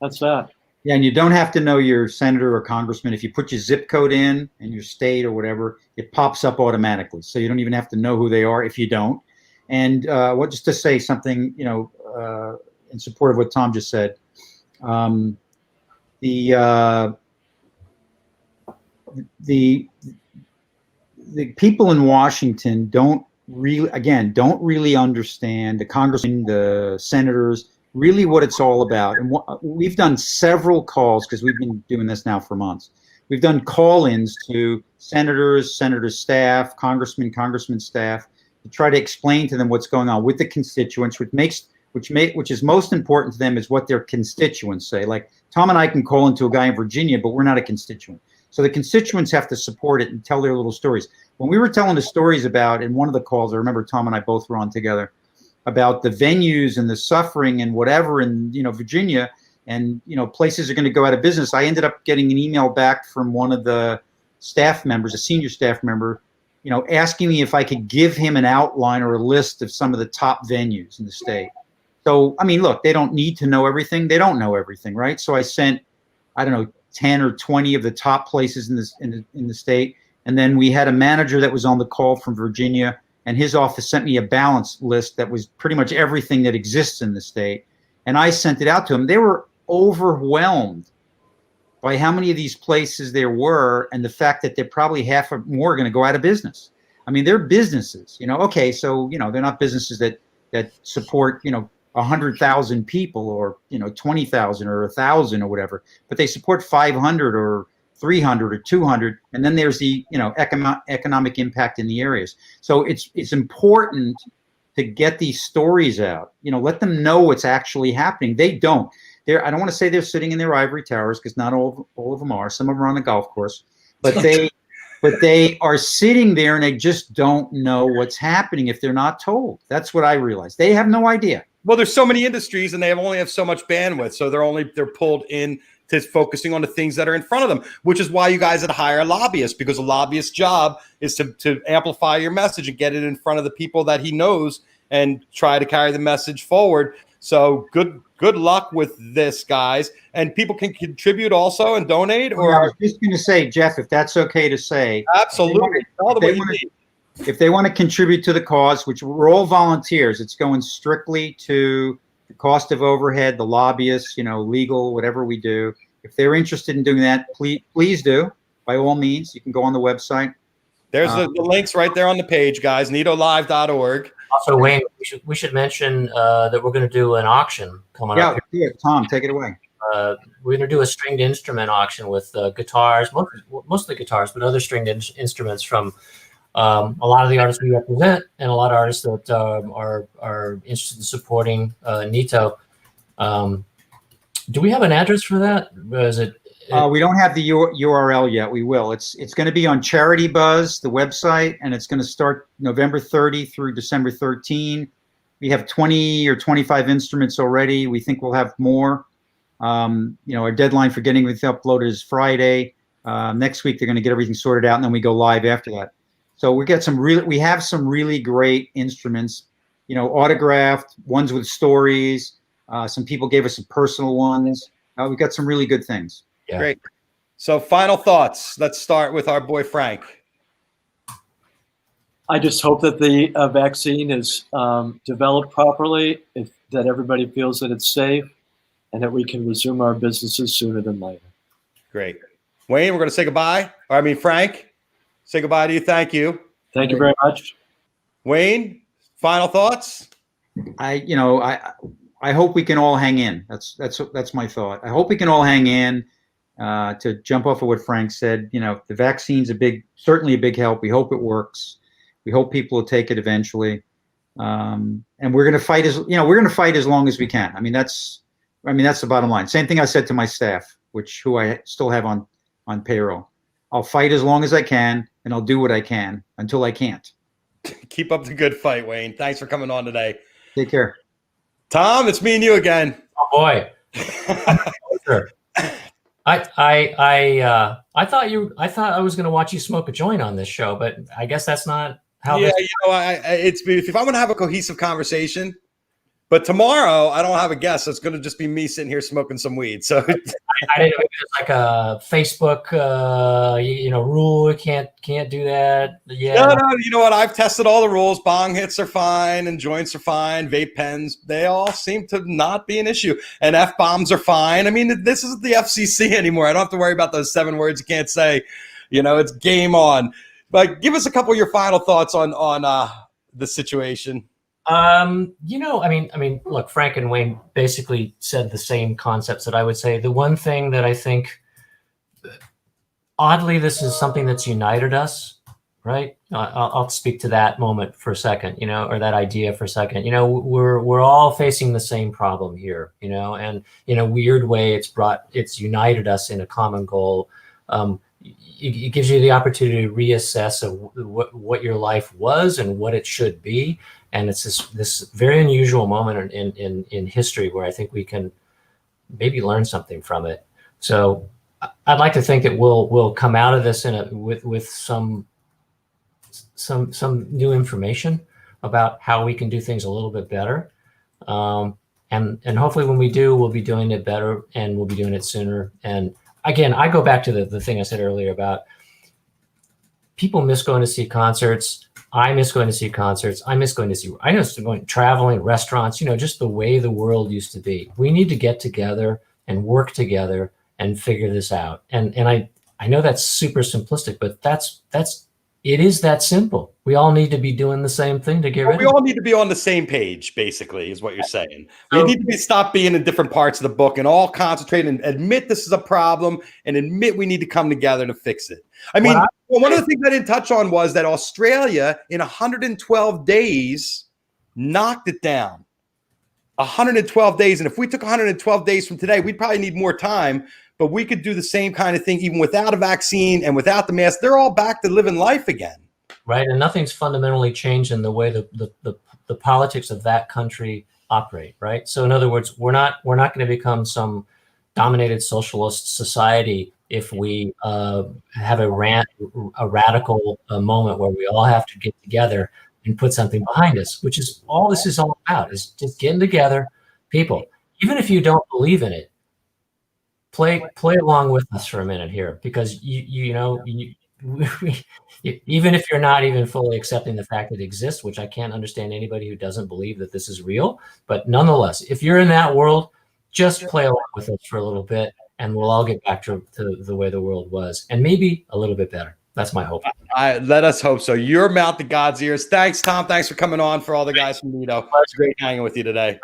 that's that. Yeah, and you don't have to know your senator or congressman. If you put your zip code in and your state or whatever, it pops up automatically. So you don't even have to know who they are if you don't. And just to say something, you know, in support of what Tom just said, the people in Washington don't really understand, the congressmen, the senators, really what it's all about. And we've done several calls, because we've been doing this now for months. We've done call-ins to senators, staff, congressmen, staff, to try to explain to them what's going on with the constituents, which is most important to them is what their constituents say. Like Tom and I can call into a guy in Virginia, but we're not a constituent. So the constituents have to support it and tell their little stories. When we were telling the stories about, in one of the calls, I remember Tom and I both were on together, about the venues and the suffering and whatever in, you know, Virginia, and, you know, places are going to go out of business. I ended up getting an email back from one of the staff members, a senior staff member, you know, asking me if I could give him an outline or a list of some of the top venues in the state. So, I mean, look, they don't need to know everything. They don't know everything, right? So I sent, I don't know, 10 or 20 of the top places in the state. And then we had a manager that was on the call from Virginia, and his office sent me a balance list that was pretty much everything that exists in the state. And I sent it out to them. They were overwhelmed by how many of these places there were, and the fact that they're probably half or more going to go out of business. I mean, they're businesses, you know, okay, so, you know, they're not businesses that support, you know, 100,000 people, or, you know, 20,000 or 1,000 or whatever, but they support 500 or 300 or 200, and then there's the, you know, economic impact in the areas. So it's important to get these stories out. You know, let them know what's actually happening. They don't. I don't want to say they're sitting in their ivory towers, because not all of them are. Some of them are on the golf course, but they are sitting there and they just don't know what's happening if they're not told. That's what I realized. They have no idea. Well, there's so many industries, and they only have so much bandwidth, so they're pulled in to focusing on the things that are in front of them, which is why you guys would hire lobbyists, because a lobbyist's job is to amplify your message and get it in front of the people that he knows and try to carry the message forward. So good luck with this, guys. And people can contribute also and donate. Or I was just going to say, Jeff, if that's okay to say, absolutely, if they want to contribute to the cause, which we're all volunteers, it's going strictly to the cost of overhead, the lobbyists, you know, legal, whatever we do. If they're interested in doing that, please do. By all means, you can go on the website. There's the links right there on the page, guys. NITOLive.org. Also, Wayne, we should mention that we're going to do an auction coming up. Yeah, Tom, take it away. We're going to do a stringed instrument auction with guitars, mostly guitars, but other stringed instruments from a lot of the artists we represent, and a lot of artists that are interested in supporting NITO. Do we have an address for that? Is it? We don't have the URL yet. We will. It's going to be on Charity Buzz, the website, and it's going to start November 30 through December 13. We have 20 or 25 instruments already. We think we'll have more. Our deadline for getting it uploaded is Friday. Next week they're going to get everything sorted out, and then we go live after that. So we have some really great instruments, autographed ones with stories. Some people gave us some personal ones. We've got some really good things. Yeah. Great. So final thoughts. Let's start with our boy Frank. I just hope that the vaccine is developed properly, that everybody feels that it's safe, and that we can resume our businesses sooner than later. Great. Wayne, we're going to say goodbye. Frank, say goodbye to you. Thank you. Thank you very much. Wayne, final thoughts? I hope we can all hang in. That's my thought. I hope we can all hang in. To jump off of what Frank said, the vaccine's certainly a big help. We hope it works. We hope people will take it eventually. And we're going to fight as long as we can. That's the bottom line. Same thing I said to my staff, who I still have on payroll. I'll fight as long as I can, and I'll do what I can until I can't. Keep up the good fight, Wayne. Thanks for coming on today. Take care. Tom, it's me and you again. Oh boy. Sure. I thought I was going to watch you smoke a joint on this show, but I guess that's not how. Yeah, it's if I'm going to have a cohesive conversation, but tomorrow I don't have a guest, so it's going to just be me sitting here smoking some weed. So I didn't know it's like a Facebook, rule. Can't do that. Yeah. No. You know what? I've tested all the rules. Bong hits are fine, and joints are fine. Vape pens, they all seem to not be an issue. And F-bombs are fine. This isn't the FCC anymore. I don't have to worry about those 7 words you can't say. It's game on. But give us a couple of your final thoughts on the situation. Look, Frank and Wayne basically said the same concepts that I would say. The one thing that I think, oddly, this is something that's united us, right? I'll speak to that moment for a second, or that idea for a second. We're all facing the same problem here, and in a weird way, it's united us in a common goal. It gives you the opportunity to reassess what your life was and what it should be. And it's this very unusual moment in history where I think we can maybe learn something from it. So I'd like to think that we'll come out of this with some new information about how we can do things a little bit better. And hopefully when we do, we'll be doing it better and we'll be doing it sooner. And again, I go back to the thing I said earlier about people miss going to see concerts. I miss going to see concerts. I miss going traveling, restaurants, just the way the world used to be. We need to get together and work together and figure this out. And I know that's super simplistic, but it is that simple. We all need to be doing the same thing to get rid of it. We all need to be on the same page, basically, is what you're saying. We need to stop being in different parts of the book and all concentrate and admit this is a problem and admit we need to come together to fix it. One of the things I didn't touch on was that Australia, in 112 days, knocked it down. 112 days. And if we took 112 days from today, we'd probably need more time. But we could do the same kind of thing even without a vaccine and without the mask. They're all back to living life again. Right. And nothing's fundamentally changed in the way the politics of that country operate. Right. So in other words, we're not going to become some dominated socialist society if we have a radical moment where we all have to get together and put something behind us, which is all this is all about, is just getting together. People, even if you don't believe in it, play along with us for a minute here, because even if you're not even fully accepting the fact that it exists, which I can't understand anybody who doesn't believe that this is real, but nonetheless, if you're in that world, just play along with us for a little bit, and we'll all get back to the way the world was, and maybe a little bit better. That's my hope. Let us hope so. Your mouth to God's ears. Thanks, Tom. Thanks for coming on for all the guys from NITO. It's great hanging with you today.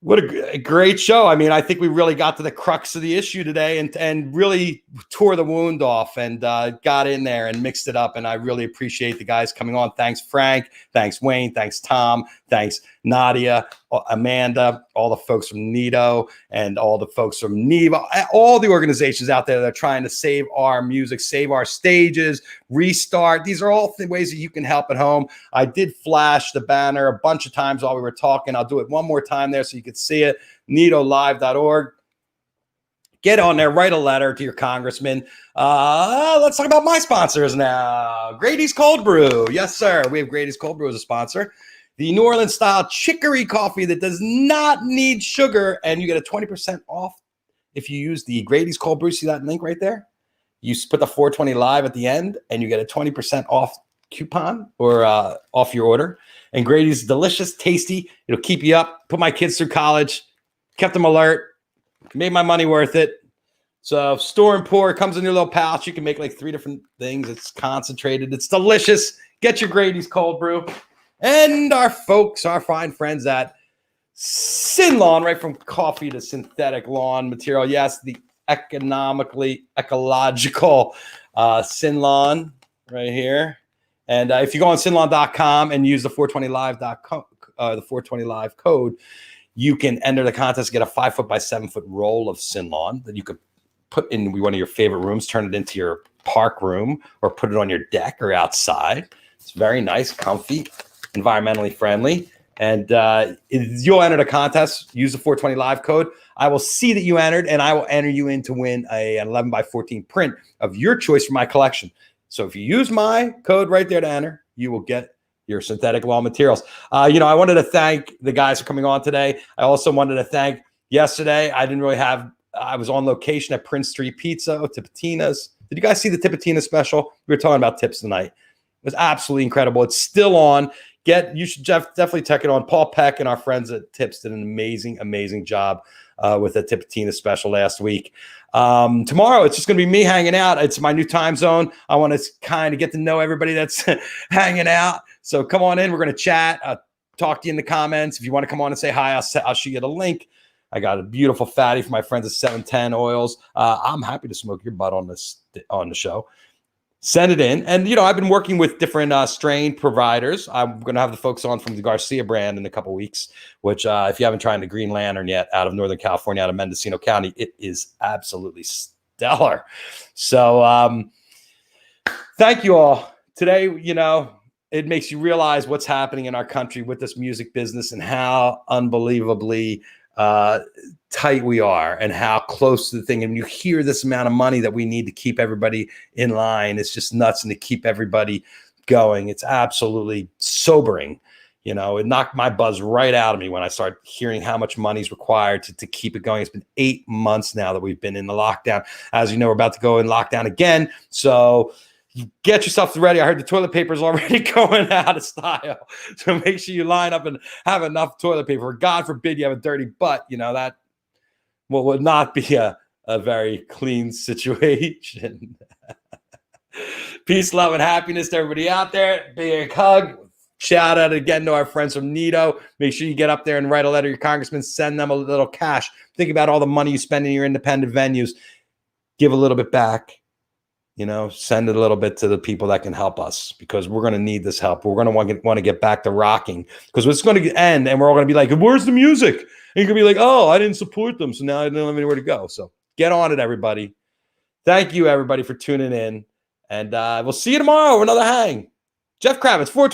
What a great show. I mean, I think we really got to the crux of the issue today and really tore the wound off and got in there and mixed it up. And I really appreciate the guys coming on. Thanks, Frank. Thanks, Wayne. Thanks, Tom. Thanks, Nadia, Amanda, all the folks from NITO and all the folks from NEVA, all the organizations out there that are trying to save our music, save our stages, restart. These are all ways that you can help at home. I did flash the banner a bunch of times while we were talking. I'll do it one more time there so you can see it. NITOlive.org. Get on there, write a letter to your congressman. Let's talk about my sponsors now. Grady's Cold Brew. Yes, sir. We have Grady's Cold Brew as a sponsor. The New Orleans style chicory coffee that does not need sugar, and you get a 20% off if you use the Grady's Cold Brew. See that link right there? You put the 420 live at the end, and you get a 20% off coupon or off your order. And Grady's delicious, tasty. It'll keep you up. Put my kids through college. Kept them alert. Made my money worth it. So store and pour. It comes in your little pouch. You can make like 3 different things. It's concentrated. It's delicious. Get your Grady's Cold Brew. And our folks, our fine friends at Sin Lawn, right from coffee to synthetic lawn material. Yes, the ecological Sin Lawn right here. And if you go on sinlawn.com and use the 420live.com, the 420 live code, you can enter the contest, get a 5-foot by 7-foot roll of Sin Lawn that you could put in one of your favorite rooms, turn it into your park room, or put it on your deck or outside. It's very nice, comfy, environmentally friendly. And you'll enter the contest. Use the 420 live code. I will see that you entered, and I will enter you in to win an 11 by 14 print of your choice for my collection. So if you use my code right there to enter, you will get your synthetic lawn materials. I wanted to thank the guys for coming on today. I also wanted to thank yesterday. I was on location at Prince Street Pizza, Tipitina's. Did you guys see the Tipitina special? We were talking about tips tonight. It was absolutely incredible. It's still on. You should definitely check it on. Paul Peck and our friends at Tips did an amazing job with the Tipitina special last week. Tomorrow, it's just going to be me hanging out. It's my new time zone. I want to kind of get to know everybody that's hanging out. So come on in. We're going to chat, talk to you in the comments. If you want to come on and say hi, I'll shoot you the link. I got a beautiful fatty from my friends at 710 Oils. I'm happy to smoke your butt on the show. Send it in. And, I've been working with different strain providers. I'm going to have the folks on from the Garcia brand in a couple weeks, which if you haven't tried the Green Lantern yet out of Northern California, out of Mendocino County, it is absolutely stellar. So thank you all. Today, it makes you realize what's happening in our country with this music business and how unbelievably tight we are and how close to the thing. And you hear this amount of money that we need to keep everybody in line. It's just nuts, and to keep everybody going. It's absolutely sobering. It knocked my buzz right out of me when I started hearing how much money is required to keep it going. It's been 8 months now that we've been in the lockdown. As you know, we're about to go in lockdown again. So get yourself ready. I heard the toilet paper is already going out of style. So make sure you line up and have enough toilet paper. God forbid you have a dirty butt. That would not be a very clean situation. Peace, love, and happiness to everybody out there. Big hug. Shout out again to our friends from NITO. Make sure you get up there and write a letter to your congressman. Send them a little cash. Think about all the money you spend in your independent venues. Give a little bit back. Send it a little bit to the people that can help us, because we're going to need this help. We're going to want to get back to rocking, because it's going to end and we're all going to be like, where's the music? And you're going to be like, oh, I didn't support them, so now I don't have anywhere to go. So get on it, everybody. Thank you, everybody, for tuning in. And we'll see you tomorrow for another hang. Jeff Kravitz, 420.